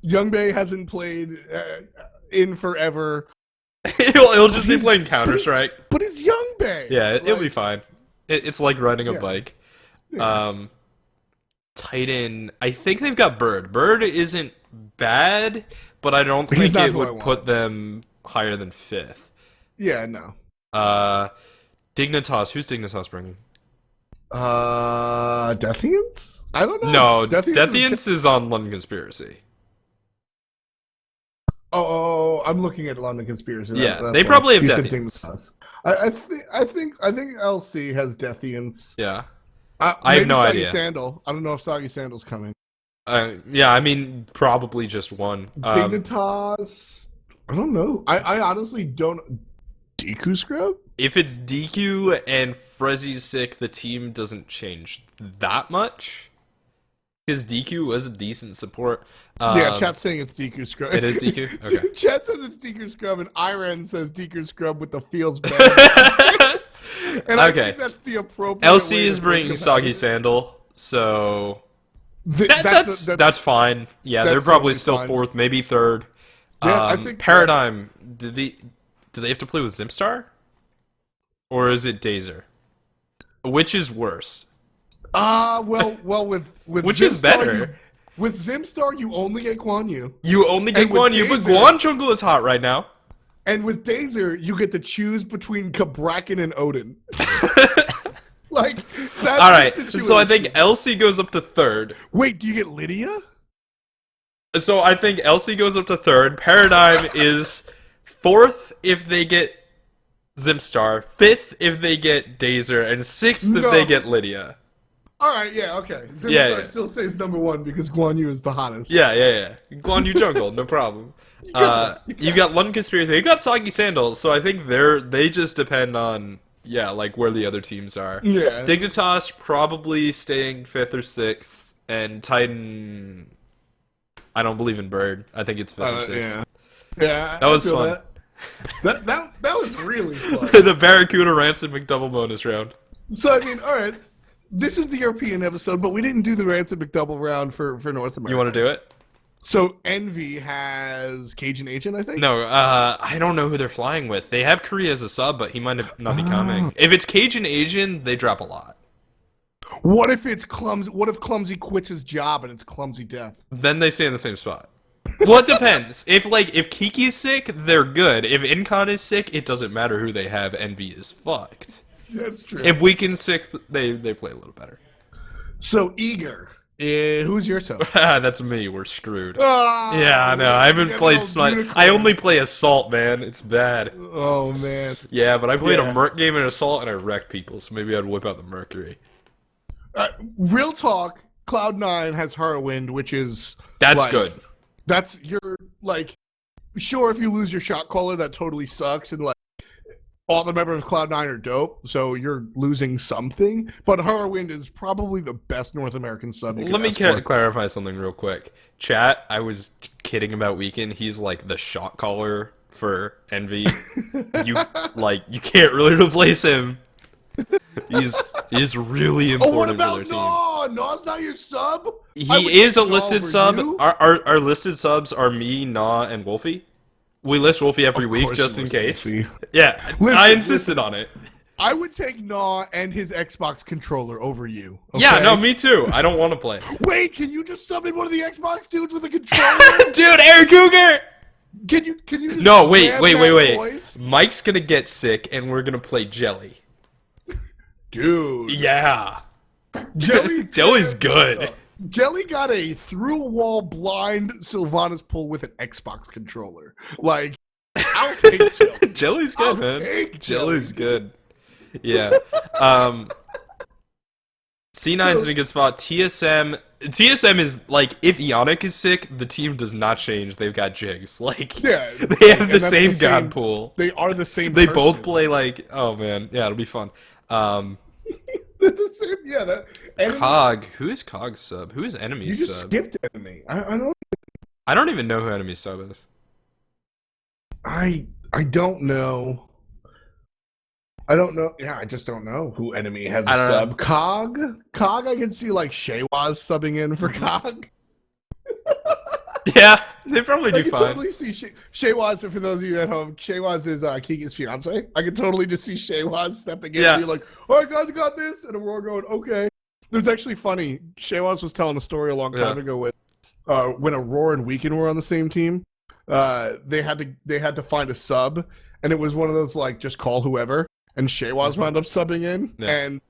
Youngbei hasn't played in forever. he'll just be playing Counter-Strike. But it's Youngbei. Yeah, it'll be fine. It's like riding a bike. Yeah. Titan, I think they've got Bird. Bird isn't bad, but I don't think it would put them higher than 5th. Yeah, no. Dignitas, who's Dignitas bringing? Deathians? I don't know. No, Deathians is on London Conspiracy. Oh, I'm looking at London Conspiracy. That's they probably have Deathians. I think LC has Deathians. Yeah. I have no idea. Sandal. I don't know if Soggy Sandal's coming. Yeah, I mean, probably just one. Dignitas. I don't know. I honestly don't. DQ Scrub? If it's DQ and Frezzy's sick, the team doesn't change that much. Because DQ was a decent support. Yeah, chat's saying it's DQ Scrub. It is DQ? Okay. Chat says it's DQ Scrub, and Iran says DQ Scrub with the feels bad. And I think that's the appropriate LC is bringing Soggy Sandal, so that's fine. Yeah, they're probably still fine. 4th, maybe 3rd. Yeah, I think Paradigm, do they have to play with Zimstar? Or is it Dazer? Which is worse? Well, with which Zimstar, is better? With Zimstar, you only get Guan Yu. You only get Guan Yu, but Guan Jungle is hot right now. And with Dazer, you get to choose between Kabrakan and Odin. Like, All right, so I think Elsie goes up to third. Wait, do you get Lydia? So I think Elsie goes up to third. Paradigm is fourth if they get Zimstar, fifth if they get Dazer, and sixth if they get Lydia. All right, yeah, okay. Zimstar still stays number one because Guan Yu is the hottest. Yeah. Guan Yu jungle, no problem. You got London Conspiracy. You got Soggy Sandals, so I think they just depend on like where the other teams are. Yeah. Dignitas probably staying fifth or sixth, and Titan. I don't believe in Bird. I think it's fifth or sixth. Yeah. That was fun. That was really fun. The Barraccuda Rancid McDouble bonus round. So I mean, all right. This is the European episode, but we didn't do the Rancid McDouble round for North America. You want to do it? So Envy has Cajun Agent, I think? No, I don't know who they're flying with. They have Korea as a sub, but he might not be coming. If it's Cajun Agent, they drop a lot. What if it's Clumsy? What if Clumsy quits his job and it's Clumsy Death? Then they stay in the same spot. Well, it depends. If Kiki is sick, they're good. If Incon is sick, it doesn't matter who they have. Envy is fucked. That's true. If Weekend's sick, they play a little better. So Eager, who's your sub? That's me. We're screwed. Oh, yeah, I know. I haven't played Smite. I only play Assault, man. It's bad. Oh man. Yeah, but I played a Merc game in Assault and I wrecked people, so maybe I'd whip out the Mercury. Real talk. Cloud9 has Whirlwind, which is good. That's sure, if you lose your shot caller, that totally sucks, and all the members of Cloud9 are dope, so you're losing something. But Whirlwind is probably the best North American sub. Let me clarify something real quick. Chat, I was kidding about Weekend. He's like the shot caller for Envy. You can't really replace him. He's really important. Oh, what about for their team. Naw? Naw's not your sub? He is a listed sub. Our listed subs are me, Naw, and Wolfie. We list Wolfie every week just in case. Wolfie. Yeah, I insisted on it. I would take Naw and his Xbox controller over you. Okay? Yeah, no, me too. I don't want to play. Wait, can you just summon one of the Xbox dudes with a controller? Dude, Air Cougar! Can you just No, wait. Voice? Mike's gonna get sick and we're gonna play Jelly. Dude. Yeah. Jelly's good. Jelly got a through-wall blind Sylvanas pull with an Xbox controller. I'll take Jelly. Jelly's good, man. Jelly's good. Yeah. C9's in a good spot. TSM is if Ionic is sick, the team does not change. They've got Jigs. They have the same god pool. They are the same. They both play oh man, yeah, it'll be fun. The same, yeah. Cog. Who is Cog's sub? Who is Enemy's sub? You just skipped Enemy. I don't even know who Enemy's sub is. I don't know. I don't know. Yeah, I just don't know who Enemy has a sub. Know. Cog, I can see Shaywaz subbing in for Cog. Yeah, they probably do I can fine. Totally see Shaywaz. For those of you at home, Shaywaz is Kiki's fiance. I can totally just see Shaywaz stepping in and be like, "All right, guys, I got this," and Aurora going, "Okay." It was actually funny. Shaywaz was telling a story a long time ago when Aurora and Weekend were on the same team. They had to find a sub, and it was one of those just call whoever. And Shaywaz wound up subbing in and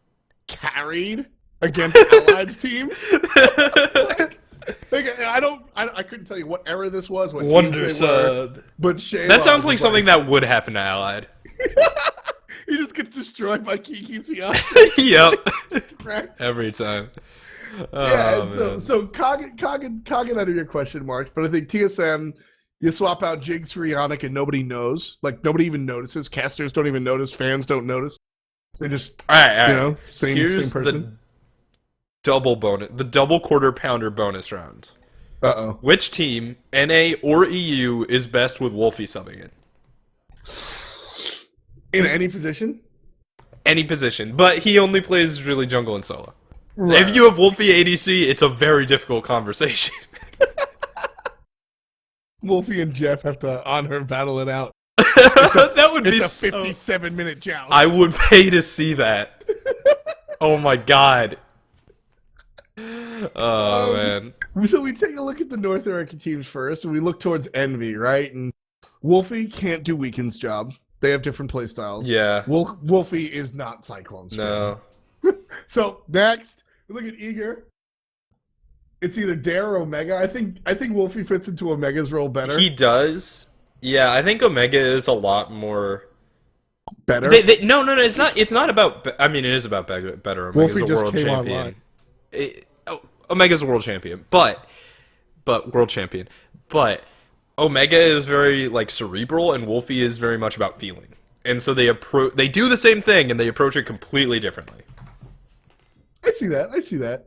carried against Allied's team. I couldn't tell you what era this was. What Wonder sub. But Shaywaz that sounds like something that would happen to Allied. He just gets destroyed by Kiki's fiance. Yep. Every time. So Coggin under your question marks, but I think TSM, you swap out Jigs for Ionic and nobody knows. Nobody even notices. Casters don't even notice. Fans don't notice. They just, all right. Same person. The double bonus, the double quarter pounder bonus round. Uh-oh. Which team, NA or EU, is best with Wolfie subbing in? In any position? Any position, but he only plays really jungle and solo. Right. If you have Wolfie ADC, it's a very difficult conversation. Wolfie and Jeff have to on her battle it out. That would be a 57-minute challenge. I would pay to see that. Oh my god. Oh man. So we take a look at the North American teams first, and we look towards Envy, right? And Wolfie can't do Weekend's job. They have different playstyles. Yeah. Wolfie is not Cyclone's. No. So next, we look at Eager. It's either Dare or Omega. I think Wolfie fits into Omega's role better. He does. Yeah, I think Omega is a lot more better. No. It's not about. I mean, it is about better. Omega's Wolfie a just world came champion. Omega's a world champion, but world champion. But Omega is very like cerebral, and Wolfie is very much about feeling. And so they do the same thing, and they approach it completely differently. I see that.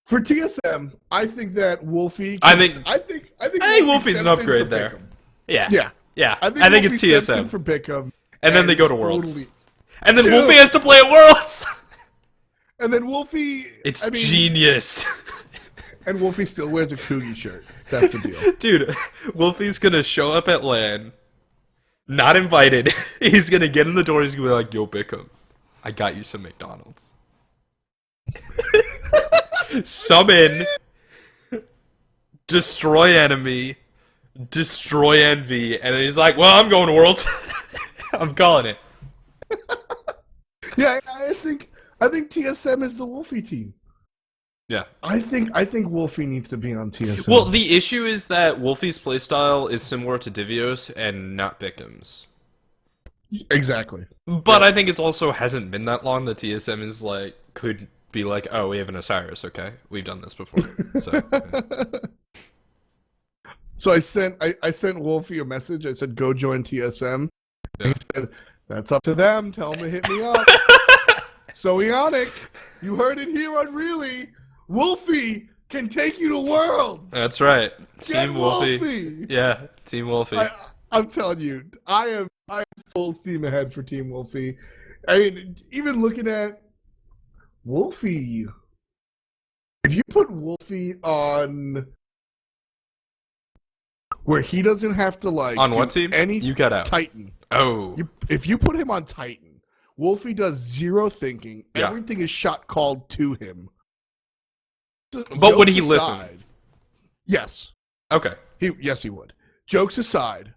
For TSM, I think that Wolfie. I think Wolfie's an steps in upgrade for there. Bickham. Yeah. I think it's Wolfie steps TSM in for Bickham, and then they go to Worlds, totally- and then Dude. Wolfie has to play at Worlds. And then Wolfie. It's genius. And Wolfie still wears a Coogie shirt. That's the deal. Dude, Wolfie's gonna show up at LAN, not invited. He's gonna get in the door, he's gonna be like, yo, Bickham, I got you some McDonald's. Summon, destroy enemy, destroy envy, and then he's like, well, I'm going to Worlds. I'm calling it. Yeah, I think TSM is the Wolfie team. Yeah. I think Wolfie needs to be on TSM. Well, the issue is that Wolfie's playstyle is similar to Divios and not Bickham's. Exactly. But I think it's also hasn't been that long that TSM is like, could be like, oh, we have an Osiris, okay? We've done this before. So, yeah. So I sent Wolfie a message. I said, go join TSM. Yeah. He said, that's up to them. Tell them to hit me up. So Ionic, you heard it here on Really. Wolfie can take you to Worlds. That's right. Get Team Wolfie. Wolfie. Yeah, Team Wolfie. I'm telling you, I am full steam ahead for Team Wolfie. I mean, even looking at Wolfie, if you put Wolfie on where he doesn't have to like On what team? Any You got out. Titan. Oh. If you put him on Titan, Wolfie does zero thinking. Yeah. Everything is shot called to him. But would he Jokes listen? aside- Yes. Okay. Yes, he would. Jokes aside,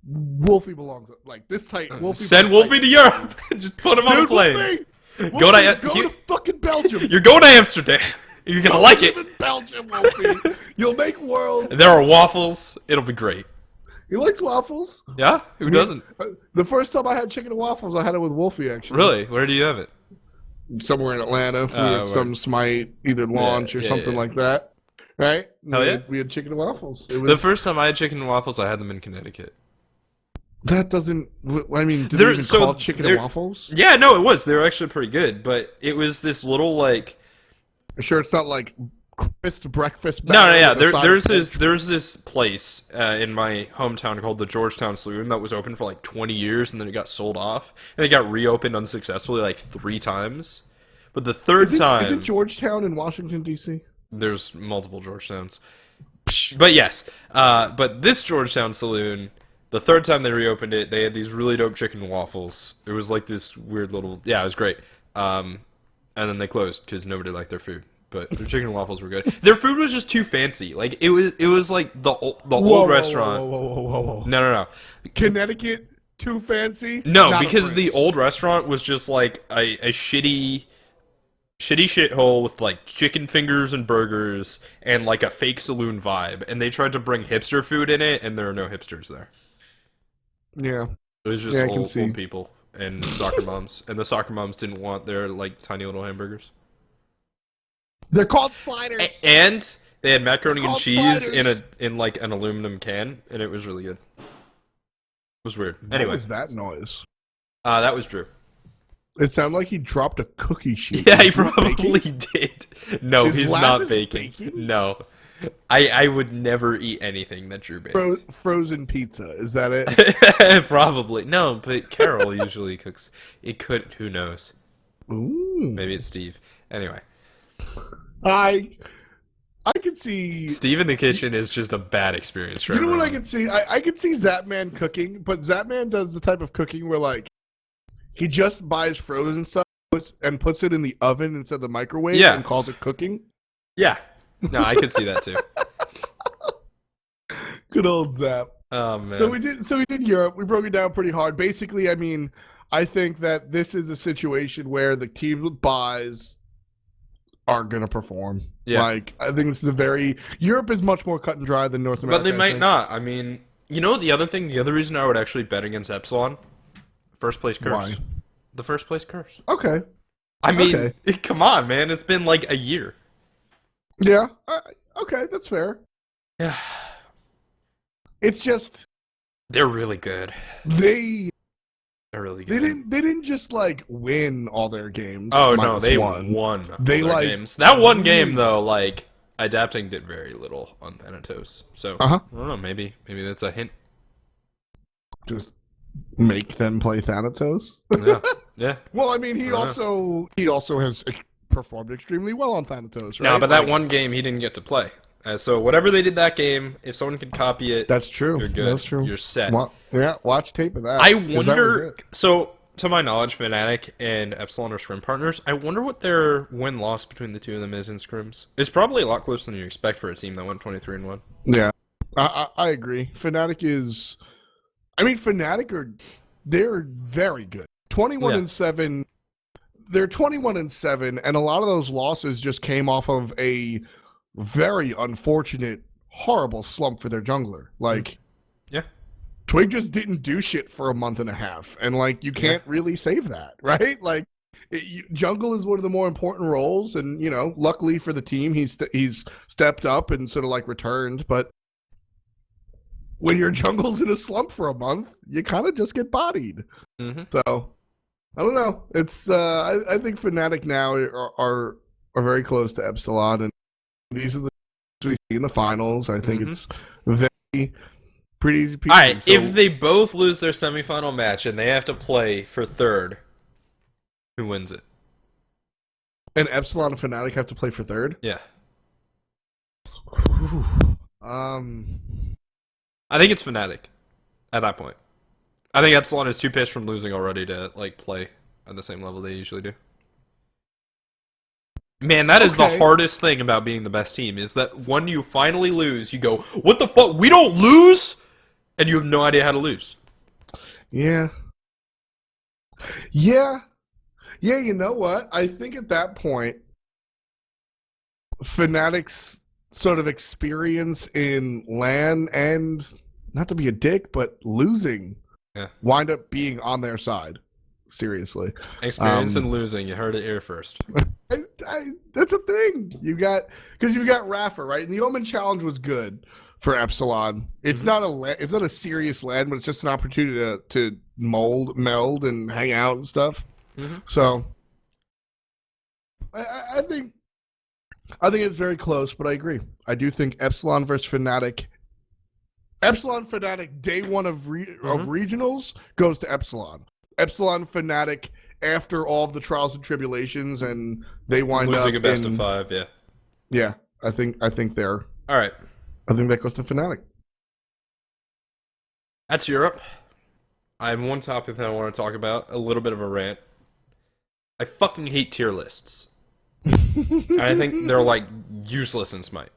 Wolfie belongs like this Titan. Wolfie Send belongs Wolfie to Europe. Just put him on a Dude, plane. Wolfie, Go go to fucking Belgium. You're going to Amsterdam. You're gonna like live it. in Belgium, Wolfie. You'll make worlds. There are waffles. It'll be great. He likes waffles. Yeah? Who doesn't? The first time I had chicken and waffles, I had it with Wolfie, actually. Really? Where do you have it? Somewhere in Atlanta for some Smite, either launch or something like that. Right? Hell yeah. We had chicken and waffles. It was, The first time I had chicken and waffles, I had them in Connecticut. That doesn't... I mean, did they even call it chicken and waffles? Yeah, no, it was. They were actually pretty good, but it was this little, like... Sure, it's not like crisp breakfast. No, yeah. with a side of There's this place in my hometown called the Georgetown Saloon that was open for like 20 years, and then it got sold off, and it got reopened unsuccessfully like 3 times. But the third time, isn't Georgetown in Washington D.C.? There's multiple Georgetowns, but yes. But this Georgetown Saloon, the third time they reopened it, they had these really dope chicken and waffles. It was like this weird little, it was great. And then they closed because nobody liked their food. But their chicken and waffles were good. Their food was just too fancy. Like it was like the old restaurant. Whoa. No. Connecticut, too fancy? No, Not a because prince. the old restaurant was just like a shitty shithole with like chicken fingers and burgers and like a fake saloon vibe. And they tried to bring hipster food in it, and there are no hipsters there. Yeah. It was just Yeah, I can old see. people and soccer moms, and the soccer moms didn't want their like tiny little hamburgers. They're called sliders. And they had macaroni and called cheese sliders. in like an aluminum can, and it was really good. It was weird. What Anyway, was that noise? that was Drew. It sounded like he dropped a cookie sheet. Yeah, he Was Drew probably baking? did. No, Is he's Lazarus not baking. baking? No. I would never eat anything that Drew bakes. Frozen pizza. Is that it? Probably. No, but Carol usually cooks. It could, who knows? Ooh. Maybe it's Steve. Anyway. I could see. Steve in the kitchen is just a bad experience for You know what I everyone. could see? I could see Zapman cooking, but Zapman does the type of cooking where like he just buys frozen stuff and puts it in the oven instead of the microwave Yeah. and calls it cooking. Yeah. No, I could see that too. Good old Zap. Oh man. So we did Europe. We broke it down pretty hard. Basically, I mean, I think that this is a situation where the teams with buys are going to perform. Yeah. Like, I think this is Europe is much more cut and dry than North America. But they might not. I mean, you know the other thing? The other reason I would actually bet against Epsilon? First place curse. Why? The first place curse. Okay. I mean, come on, man. It's been like a year. Yeah. Okay, that's fair. Yeah. It's just... They're really good. They're really good. They didn't just like win all their games. Oh no, they won. They like games. That one game though, like adapting did very little on Thanatos. So I don't know. Maybe that's a hint. Just make them play Thanatos. Yeah. Well, I mean, he also has performed extremely well on Thanatos, right? No, but that one game he didn't get to play. So whatever they did that game, if someone can copy it, that's true. You're good. That's true. You're set. Watch tape of that. I wonder. So, to my knowledge, Fnatic and Epsilon are scrim partners. I wonder what their win-loss between the two of them is in scrims. It's probably a lot closer than you expect for a team that went 23-1. Yeah, I agree. Fnatic is. I mean, Fnatic they're very good. 21-7. They're 21-7, and a lot of those losses just came off of a very unfortunate, horrible slump for their jungler. Like, Twig just didn't do shit for a month and a half, and like you can't really save that, right? Like, jungle is one of the more important roles, and you know, luckily for the team, he's stepped up and sort of like returned. But when your jungle's in a slump for a month, you kind of just get bodied. So I don't know. It's I think Fnatic now are very close to Epsilon, and these are the we see in the finals. I think it's pretty easy. All right, so, if they both lose their semifinal match and they have to play for third, who wins it? And Epsilon and Fnatic have to play for third? Yeah. I think it's Fnatic at that point. I think Epsilon is too pissed from losing already to like play at the same level they usually do. Man, that is the hardest thing about being the best team, is that when you finally lose, you go, what the fuck? We don't lose? And you have no idea how to lose. Yeah. Yeah, you know what? I think at that point, Fnatic's sort of experience in LAN and, not to be a dick, but losing, wind up being on their side. Seriously. Experience in losing. You heard it here first. That's a thing. Because you got Rafa, right? And the Omen Challenge was good for Epsilon. It's not a serious LAN, but it's just an opportunity to meld and hang out and stuff. So I think it's very close, but I agree. I do think Epsilon versus Fnatic. Epsilon Fnatic day one of regionals goes to Epsilon. Epsilon Fnatic after all of the trials and tribulations, and they wind up losing a best of 5. Yeah, I think they're all right. I think that goes to Fnatic. That's Europe. I have one topic that I want to talk about, a little bit of a rant. I fucking hate tier lists. I think they're like useless in Smite.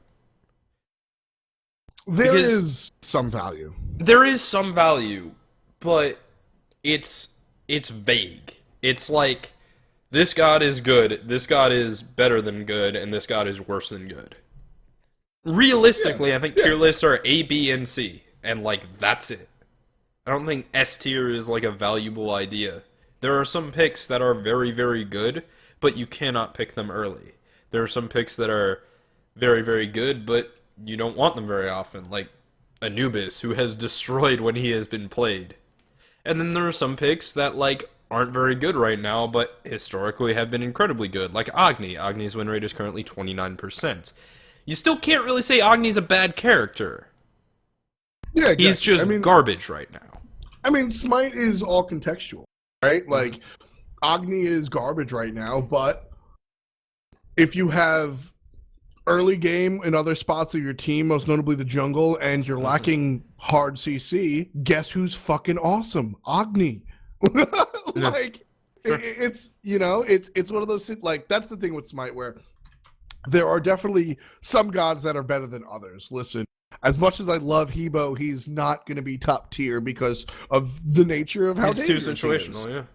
There is some value. There is some value, but it's vague. It's like, this god is good, this god is better than good, and this god is worse than good. Realistically, I think tier lists are A, B, and C, and like, that's it. I don't think S tier is like a valuable idea. There are some picks that are very, very good, but you cannot pick them early. There are some picks that are very, very good, but you don't want them very often, like Anubis, who has destroyed when he has been played. And then there are some picks that like aren't very good right now, but historically have been incredibly good, like Agni. Agni's win rate is currently 29%. You still can't really say Agni's a bad character. Yeah, exactly. He's just garbage right now. I mean, Smite is all contextual, right? Like, Agni is garbage right now, but if you have early game in other spots of your team, most notably the jungle, and you're lacking hard CC, guess who's fucking awesome? Agni. Like, it's, you know, it's one of those, like, that's the thing with Smite, where there are definitely some gods that are better than others. Listen, as much as I love Hebo, he's not going to be top tier because of the nature of how it's too situational,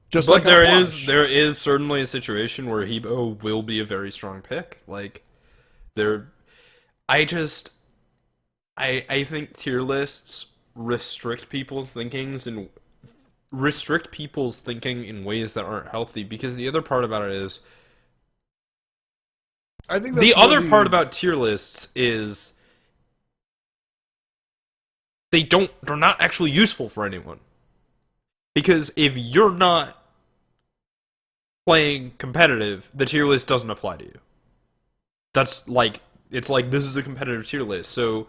Just But like Avalanche. there is certainly a situation where Hebo will be a very strong pick. Like there, I just I think tier lists restrict people's thinking in ways that aren't healthy. Because the other part about it is I think the that's where other part about tier lists is they're not actually useful for anyone. Because if you're not playing competitive, the tier list doesn't apply to you. That's like it's like this is a competitive tier list. So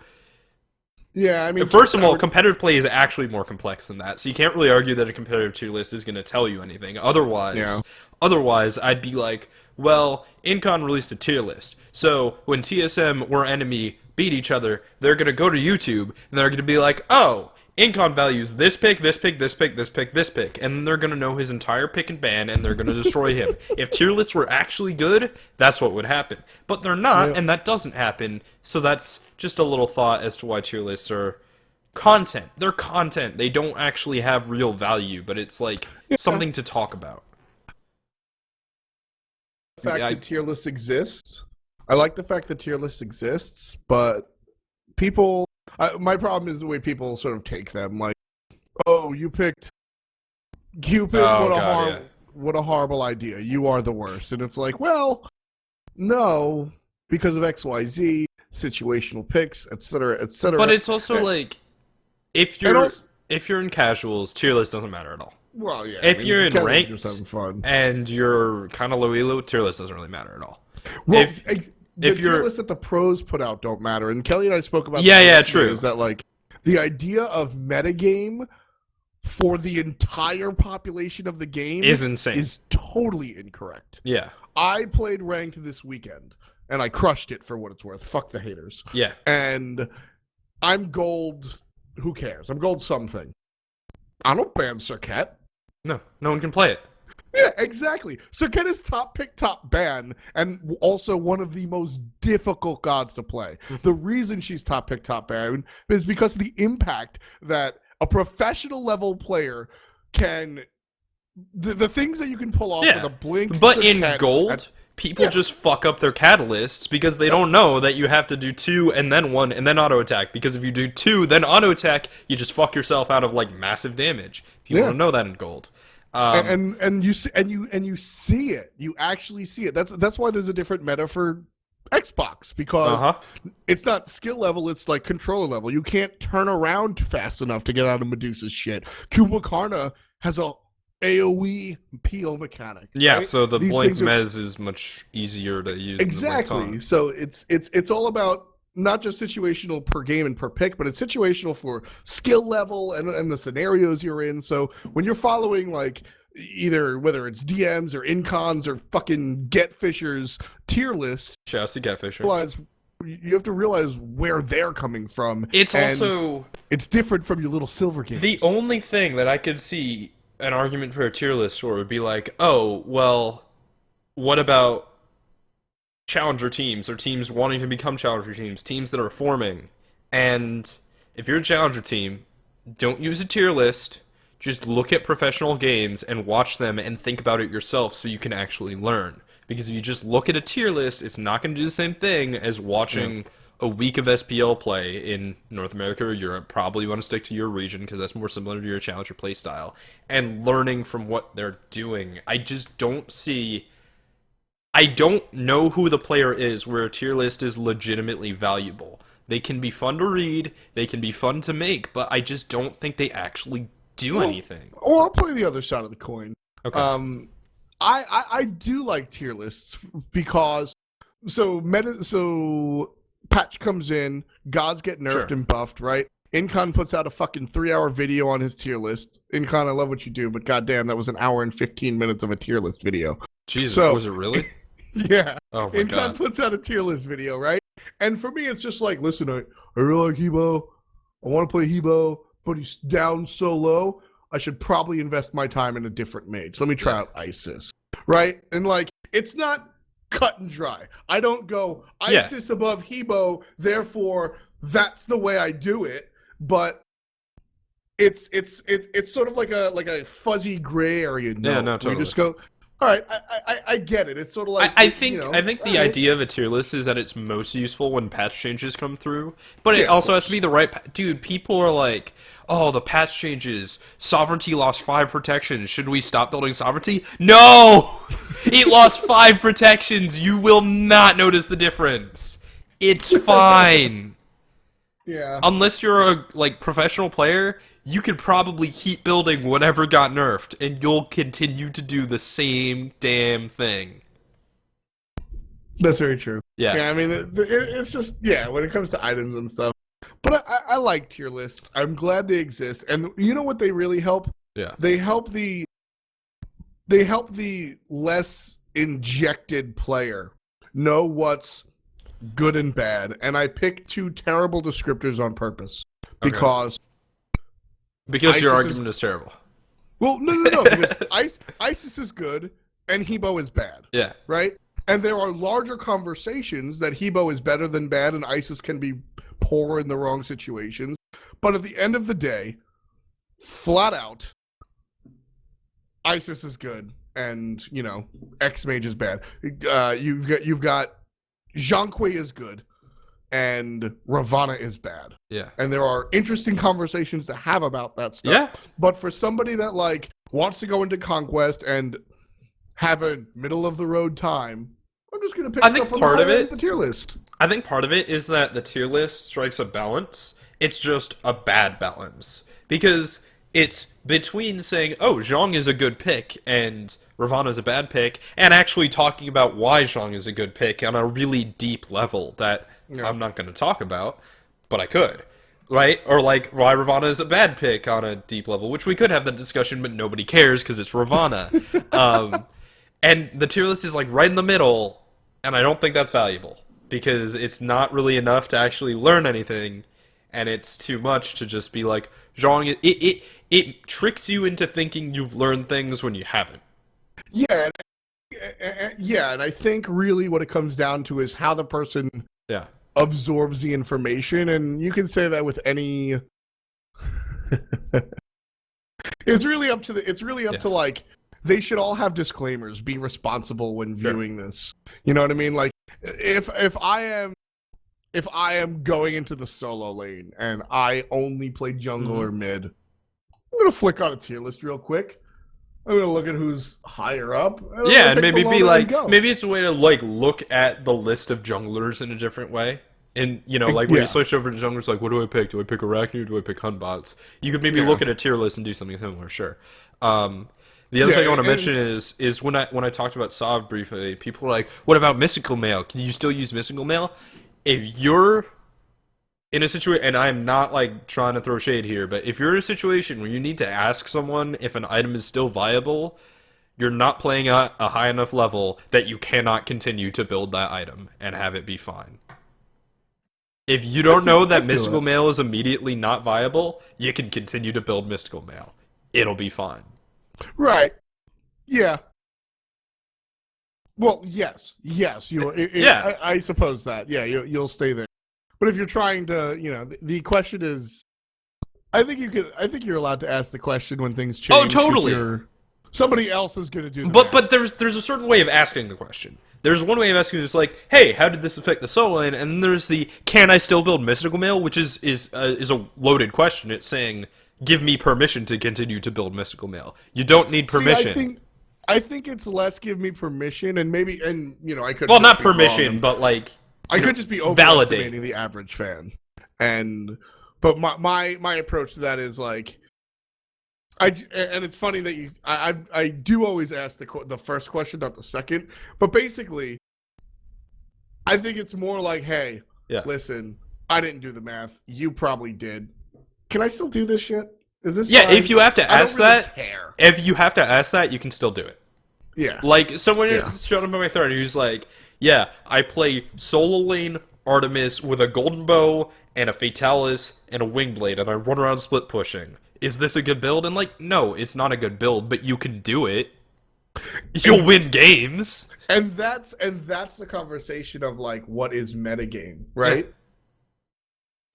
yeah, I mean, first of all, competitive play is actually more complex than that. So you can't really argue that a competitive tier list is going to tell you anything. Otherwise, I'd be like, well, Incon released a tier list. So when TSM or enemy beat each other, they're going to go to YouTube and they're going to be like, oh, Incon values this pick, this pick, this pick, this pick, this pick, and they're going to know his entire pick and ban, and they're going to destroy him. If tier lists were actually good, that's what would happen. But they're not, and that doesn't happen, so that's just a little thought as to why tier lists are content. They're content. They don't actually have real value, but it's like something to talk about. The fact that tier lists exists. I like the fact that tier lists exists, but people... my problem is the way people sort of take them. Like, oh, you picked what a horrible idea. You are the worst. And it's like, well, no, because of XYZ, situational picks, etc., etc. But it's also like, if you're in casuals, tier list doesn't matter at all. Well, yeah. If you're in ranked and you're kind of low elo, tier list doesn't really matter at all. Well, the tier list that the pros put out don't matter. And Kelly and I spoke about true. Is that like the idea of metagame for the entire population of the game is insane. Is totally incorrect. Yeah. I played ranked this weekend and I crushed it for what it's worth. Fuck the haters. Yeah. And I'm gold. Who cares? I'm gold something. I don't ban Krett. No one can play it. Yeah, exactly. Krett is top pick, top ban, and also one of the most difficult gods to play. The reason she's top pick, top ban is because of the impact that a professional level player can... The things that you can pull off with a blink... But in gold, people just fuck up their catalysts because they don't know that you have to do 2 and then 1 and then auto attack. Because if you do 2 then auto attack, you just fuck yourself out of like massive damage. People don't know that in gold. And you see it. You actually see it. That's why there's a different meta for Xbox, because it's not skill level, it's like controller level. You can't turn around fast enough to get out of Medusa's shit. Kumbhakarna has a AoE peel mechanic. Yeah, right? so the blink mez is much easier to use. Exactly. So it's all about not just situational per game and per pick, but it's situational for skill level and the scenarios you're in. So when you're following like either whether it's DMs or incons or fucking Getfishers tier list, shouts to Getfisher. You have to realize where they're coming from. It's different from your little silver games. The only thing that I could see an argument for a tier list for would be like, oh, well, what about challenger teams or teams wanting to become challenger teams that are forming? And if you're a challenger team, don't use a tier list. Just look at professional games and watch them and think about it yourself so you can actually learn. Because if you just look at a tier list, it's not going to do the same thing as watching a week of SPL play in North America or Europe. Probably want to stick to your region because that's more similar to your challenger play style. And learning from what they're doing. I just don't see... I don't know who the player is where a tier list is legitimately valuable. They can be fun to read, they can be fun to make, but I just don't think they actually do anything. Well, I'll play the other side of the coin. Okay. I do like tier lists because patch comes in, gods get nerfed and buffed, right? Incon puts out a fucking 3-hour video on his tier list. Incon, I love what you do, but goddamn, that was an hour and 15 minutes of a tier list video. Jesus, was it really? Yeah. Oh my God. Incon puts out a tier list video, right? And for me, it's just like, listen, I really like Hebo. I want to play Hebo, but he's down so low. I should probably invest my time in a different mage. Let me try out Isis, right? And like, it's not cut and dry. I don't go Isis above Hebo, therefore that's the way I do it. But it's sort of like a fuzzy gray area. No, Yeah, no, we totally. just go. All right, I get it. It's sort of like I think I think the all right. idea of a tier list is that it's most useful when patch changes come through, but it Yeah, of also has to course. be the right. Dude, people are like, "Oh, the patch changes. Sovereignty lost 5 protections. Should we stop building sovereignty?" No, it lost 5 protections. You will not notice the difference. It's fine. Yeah. Unless you're a professional player, you could probably keep building whatever got nerfed, and you'll continue to do the same damn thing. That's very true. Yeah. Yeah, I mean, it's just when it comes to items and stuff. But I like tier lists. I'm glad they exist, and you know what they really help? Yeah. They help the less injected player know what's good and bad. And I picked 2 terrible descriptors on purpose because your ISIS argument is terrible. well, no, because ISIS is good and Hebo is bad. Yeah. Right? And there are larger conversations that Hebo is better than bad and ISIS can be poor in the wrong situations. But at the end of the day, flat out, ISIS is good and, X-Mage is bad. You've got Zhonghui is good and Ravana is bad. Yeah. And there are interesting conversations to have about that stuff. Yeah. But for somebody that wants to go into Conquest and have a middle of the road time, I'm just going to pick I think stuff on part the, of it- the tier list. I think part of it is that the tier list strikes a balance. It's just a bad balance. Because it's between saying, oh, Zhong is a good pick and Ravana is a bad pick, and actually talking about why Zhong is a good pick on a really deep level that I'm not going to talk about, but I could. Right? Or why Ravana is a bad pick on a deep level, which we could have that discussion, but nobody cares because it's Ravana. And the tier list is right in the middle, and I don't think that's valuable because it's not really enough to actually learn anything, and it's too much to just be like Zhong. It tricks you into thinking you've learned things when you haven't. Yeah, and I think really what it comes down to is how the person absorbs the information, and you can say that with any. It's really up to they should all have disclaimers. Be responsible when viewing this. You know what I mean? If I am going into the solo lane and I only play jungle or mid, I'm gonna flick on a tier list real quick. I'm gonna look at who's higher up. Yeah, and maybe be maybe it's a way to look at the list of junglers in a different way. And when you switch over to junglers, what do I pick? Do I pick Arachne or do I pick Hunbots? You could maybe look at a tier list and do something similar. Sure. The other thing I want to mention is when I talked about Sov briefly, people were like, "What about Mystical Mail? Can you still use Mystical Mail?" If you're in a situation, and I'm not trying to throw shade here, but if you're in a situation where you need to ask someone if an item is still viable, you're not playing at a high enough level that you cannot continue to build that item and have it be fine. If you don't know that Mystical Mail is immediately not viable, you can continue to build Mystical Mail. It'll be fine. Right. Yeah. Well, yes. I suppose that. Yeah, you'll stay there. But if you're trying to, the question is, I think you're allowed to ask the question when things change. Oh, totally. Somebody else is going to do that. But there's a certain way of asking the question. There's one way of asking it's hey, how did this affect the solo lane? And then there's the, can I still build Mystical Mail? Which is a loaded question. It's saying, give me permission to continue to build Mystical Mail. You don't need permission. See, I think it's less give me permission, and maybe, I could. Well, not permission, but I could just be overestimating the average fan. But my approach to that is and it's funny that I do always ask the first question, not the second. But basically, I think it's more hey, listen, I didn't do the math. You probably did. Can I still do this shit? Is this fine? If you have to ask care. If you have to ask that, you can still do it. Yeah. Someone showed up on my thread who's I play solo lane Artemis with a golden bow and a Fatalis and a Wingblade, and I run around split pushing. Is this a good build? And no, it's not a good build, but you can do it. You'll win games. And that's the conversation of what is metagame, right?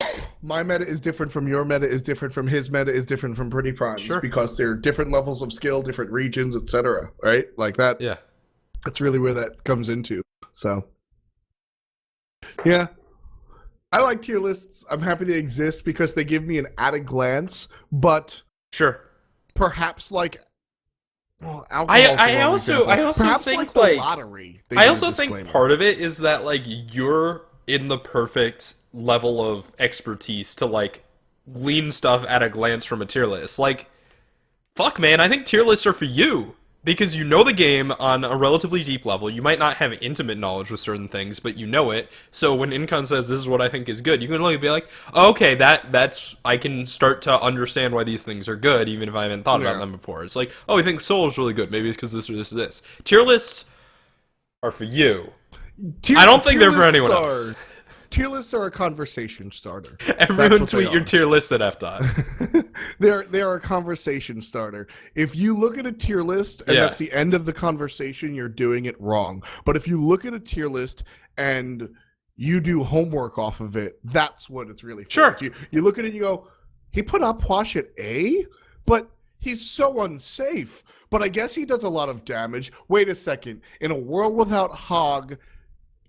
Yeah. my meta is different from your meta is different from his meta is different from Pretty Prime's. Sure. Because they're different levels of skill, different regions, etc. Right? Like that. Yeah. That's really where that comes into. So, yeah. I like tier lists. I'm happy they exist because they give me an at a glance, but Sure. perhaps like well, I also perhaps think the like lottery. I also think part of it is that like you're in the perfect level of expertise to like glean stuff at a glance from a tier list. Like, fuck, man, I think tier lists are for you. Because you know the game on a relatively deep level. You might not have intimate knowledge with certain things, but you know it. So when Incon says this is what I think is good, you can only be like, oh, okay, that's I can start to understand why these things are good, even if I haven't thought about them before. It's like, oh, I think Soul is really good. Maybe it's because this or this or this. Tier lists are for you. I don't think they're for anyone else. Tier lists are a conversation starter. Everyone tweet your tier list at FDOT. They're a conversation starter. If you look at a tier list and that's the end of the conversation, you're doing it wrong. But if you look at a tier list and you do homework off of it, that's what it's really for. Sure. You look at it and you go, he put Upwash at A, but he's so unsafe. But I guess he does a lot of damage. Wait a second. In a world without Hog,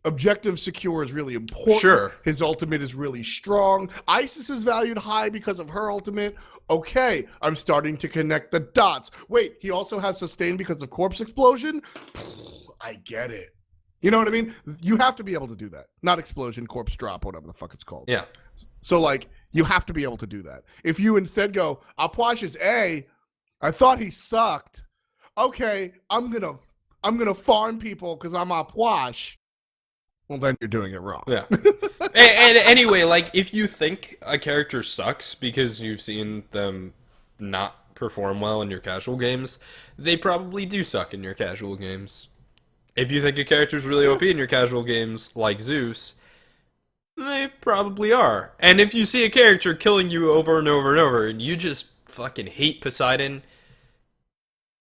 objective secure is really important. Sure. His ultimate is really strong. Isis is valued high because of her ultimate. Okay, I'm starting to connect the dots. Wait, he also has sustain because of corpse explosion? I get it. You know what I mean? You have to be able to do that. Not explosion, corpse drop, whatever the fuck it's called. Yeah. So, like, you have to be able to do that. If you instead go, Apwash is A, I thought he sucked. Okay, I'm gonna farm people because I'm Apwash. Well, then you're doing it wrong. Yeah. and anyway, like, if you think a character sucks because you've seen them not perform well in your casual games, they probably do suck in your casual games. If you think a character's really OP in your casual games, like Zeus, they probably are. And if you see a character killing you over and over and over, and you just fucking hate Poseidon,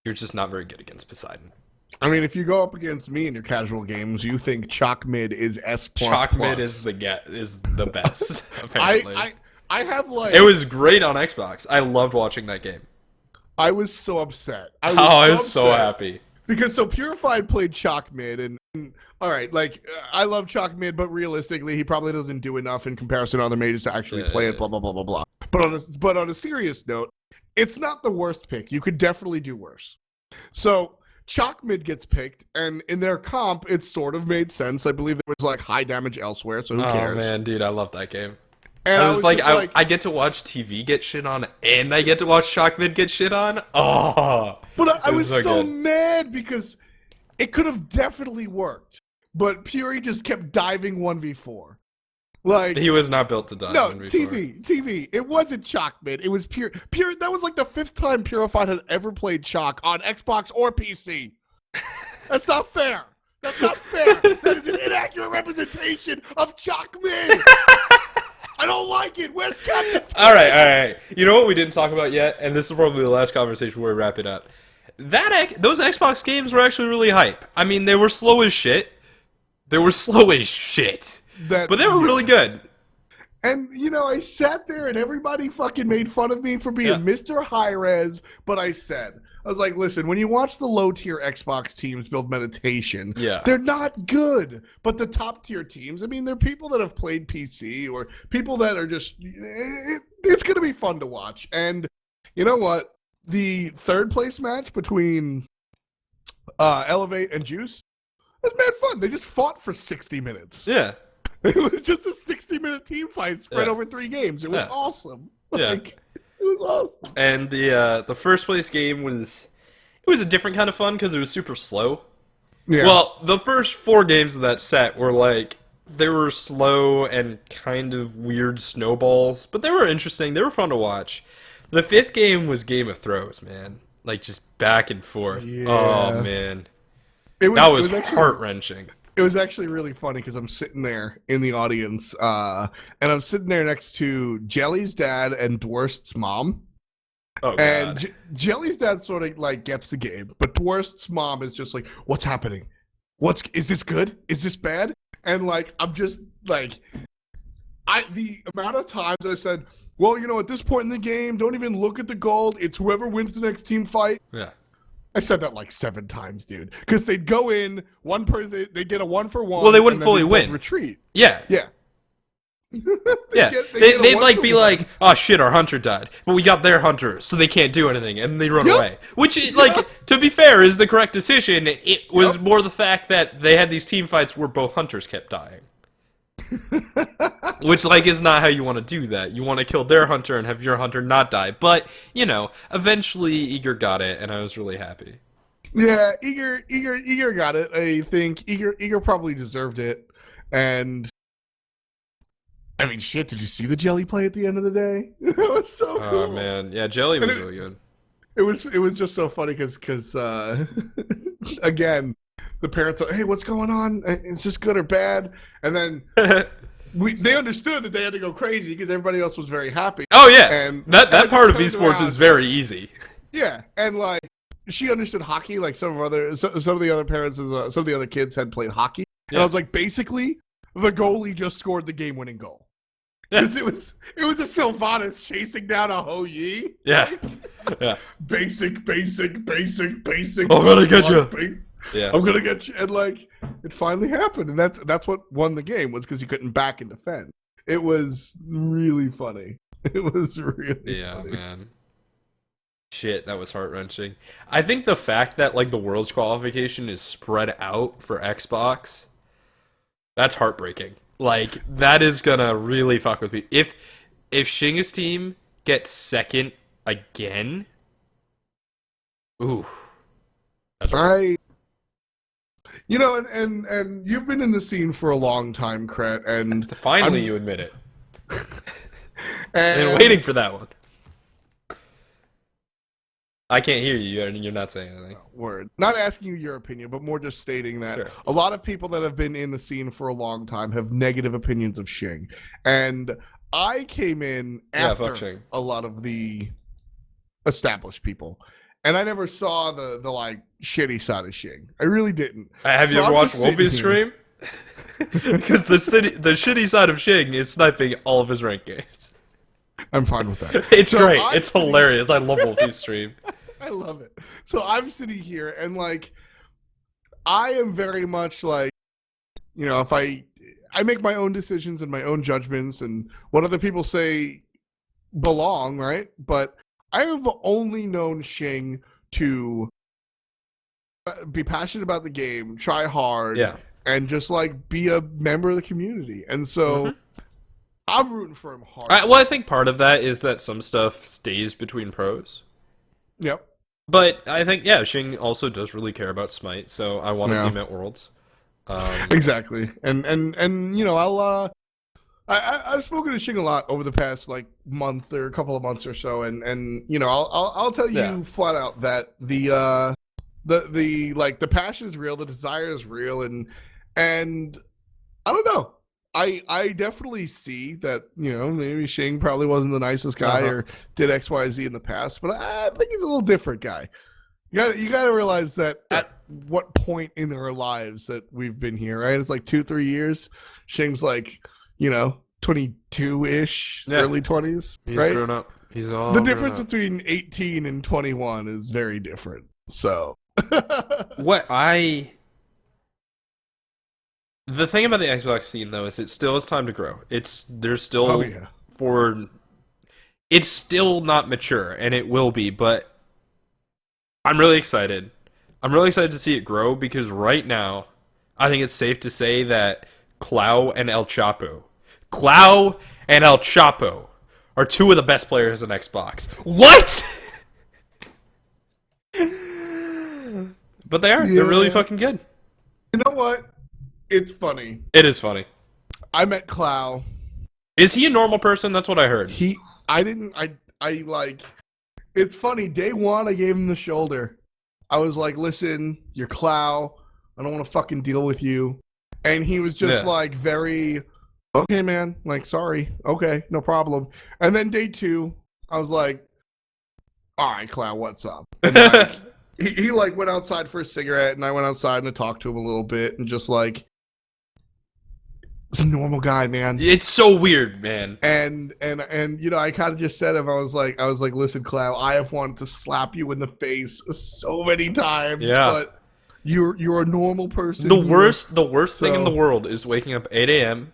you're just not very good against Poseidon. I mean, if you go up against me in your casual games, you think Chalk Mid is S++. Chalk Mid is the best. Apparently, I have like it was great on Xbox. I loved watching that game. I was so upset. I was so happy because Purified played Chalk Mid, and all right, like I love Chalk Mid, but realistically, he probably doesn't do enough in comparison to other mages to actually play it. Blah blah blah blah blah. But on a serious note, it's not the worst pick. You could definitely do worse. So. Chalk Mid gets picked, and in their comp, it sort of made sense. I believe there was like high damage elsewhere, so who cares? Oh man, dude, I love that game. And I was like, I get to watch TV get shit on, and I get to watch Chalk Mid get shit on. Oh, but I was so mad because it could have definitely worked, but Puri just kept diving 1v4. Like he was not built to die. No, TV. It wasn't Chalk Mid. It was Pure. That was like the 5th time Purified had ever played Chalk on Xbox or PC. That's not fair. That's not fair. That is an inaccurate representation of Chalk Mid. I don't like it. Where's Captain? All right. You know what we didn't talk about yet, and this is probably the last conversation where we wrap it up. Those Xbox games were actually really hype. I mean, they were slow as shit. But they were really good. And, you know, I sat there and everybody fucking made fun of me for being Mr. Hi-Rez, but I was like, listen, when you watch the low-tier Xbox teams build meditation, they're not good. But the top-tier teams, I mean, they're people that have played PC or people that are just, it's going to be fun to watch. And you know what? The third-place match between Elevate and Juice was mad fun. They just fought for 60 minutes. Yeah. It was just a 60-minute team fight spread over 3 games. It was awesome. It was awesome. And the first place game was a different kind of fun because it was super slow. Yeah. Well, the first 4 games of that set were like they were slow and kind of weird snowballs, but they were interesting. They were fun to watch. The 5th game was Game of Thrones, man. Like just back and forth. Yeah. Oh man, that was heart-wrenching. It was actually really funny because I'm sitting there in the audience, and I'm sitting there next to Jelly's dad and Dworst's mom. Oh, God. And Jelly's dad sort of like gets the game, but Dworst's mom is just like, "What's happening? Is this good? Is this bad?" And like, I'm just like, The amount of times I said, well, at this point in the game, don't even look at the gold. It's whoever wins the next team fight. Yeah. I said that like 7 times, dude. Because they'd go in, one person, they'd get a 1-for-1. Well, they wouldn't fully win. Retreat. Yeah. Yeah. They'd like be like, oh shit, our hunter died, but we got their hunter, so they can't do anything, and they run away. Which, like, to be fair, is the correct decision. It was more the fact that they had these team fights where both hunters kept dying. Which, like, is not how you want to do that. You want to kill their hunter and have your hunter not die. But, eventually Eager got it, and I was really happy. Yeah, Eager got it. I think Eager probably deserved it, and I mean, shit, did you see the jelly play at the end of the day? It was so cool. Oh, man. Yeah, jelly was really good. It was just so funny because again, the parents are, hey, what's going on? Is this good or bad? And then they understood that they had to go crazy because everybody else was very happy. Oh, yeah. And that part of esports is very easy. Yeah, and like, she understood hockey like some of the other parents, some of the other kids had played hockey. Yeah. And I was like, basically, the goalie just scored the game-winning goal. Because it was a Sylvanas chasing down a Ho Yi. Yeah. Yeah. Basic. I'm gonna get you. Yeah. I'm gonna get you. And like, it finally happened, and that's what won the game, was because you couldn't back and defend. It was really funny. It was really funny. Yeah, man. Shit, that was heart-wrenching. I think the fact that like the Worlds qualification is spread out for Xbox, that's heartbreaking. Like, that is gonna really fuck with me. If Shing's team gets second again, ooh, that's right. And you've been in the scene for a long time, Krett, and finally you admit it. I've been waiting for that one. I can't hear you, and you're not saying anything. Word. Not asking you your opinion, but more just stating that sure. A lot of people that have been in the scene for a long time have negative opinions of Shing. And I came in after a lot of the established people. And I never saw the like shitty side of Shing. I really didn't. Have you ever watched Wolfie's stream? Because the shitty side of Shing is sniping all of his ranked games. I'm fine with that. It's great. It's hilarious. I love Wolfie's stream. I love it. So I'm sitting here and like, I am very much like, if I make my own decisions and my own judgments and what other people say belong, right? But I have only known Shing to be passionate about the game, try hard, and just like be a member of the community. And so I'm rooting for him hard. Well, I think part of that is that some stuff stays between pros. Yep. But I think, Shing also does really care about Smite, so I want to see him at Worlds. Exactly. And I've spoken to Shing a lot over the past like month or a couple of months or so, and I'll tell you flat out that the passion is real, the desire is real, and I don't know. I definitely see that, maybe Shing probably wasn't the nicest guy or did XYZ in the past, but I think he's a little different guy. You gotta realize that at what point in our lives that we've been here, right? It's like 2-3 years. Shing's like, 22-ish, early 20s, He's right? grown up. He's all the difference between 18 and 21 is very different. So the thing about the Xbox scene, though, is it still has time to grow. It's still not mature, and it will be, but I'm really excited. I'm really excited to see it grow, because right now, I think it's safe to say that Clow and El Chapo are two of the best players in Xbox. What? But they are. Yeah. They're really fucking good. You know what? It's funny. It is funny. I met Clow. Is he a normal person? That's what I heard. It's funny. Day one, I gave him the shoulder. I was like, listen, you're Clow. I don't want to fucking deal with you. And he was just like very, okay, man. Like, sorry. Okay, no problem. And then day two, I was like, all right, Clow, what's up? And like, he like went outside for a cigarette, and I went outside and I talked to him a little bit, and just like, He's a normal guy, man. It's so weird, man. And you know, I kind of just said him. I was like, listen, Clow, I have wanted to slap you in the face so many times, Yeah. but you're a normal person. The here, worst thing in the so- world is waking up 8 a.m.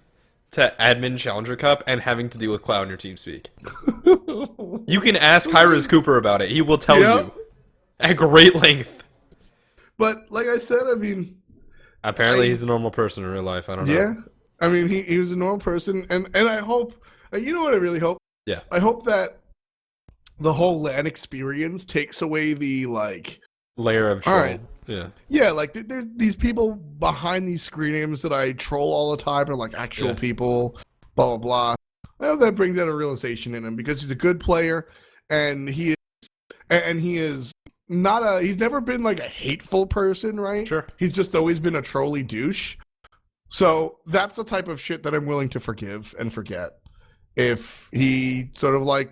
to Admin Challenger Cup and having to deal with Cloud in your team speak. You can ask Hi-Rez Cooper about it. He will tell you at great length. But like I said, I mean, Apparently, he's a normal person in real life. I don't know. yeah, I mean, he was a normal person, and I hope, you know what I really hope? Yeah. I hope that the whole LAN experience takes away the, like, Layer of troll. All right. Yeah. yeah, like, there's these people behind these screen names that I troll all the time are, like, actual people, blah, blah, blah. I hope that brings out a realization in him, because he's a good player, and he is not he's never been, like, a hateful person, right? Sure. He's just always been a trolly douche. So that's the type of shit that I'm willing to forgive and forget if he sort of like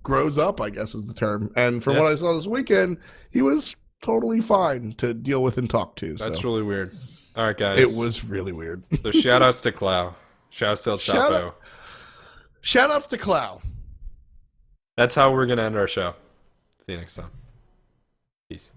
grows up, I guess is the term. And from what I saw this weekend, he was totally fine to deal with and talk to. That's so. really weird. All right, guys. It was really weird. So shout outs to Clow. Shout outs to El Chapo. Shout outs to Clow. That's how we're going to end our show. See you next time. Peace.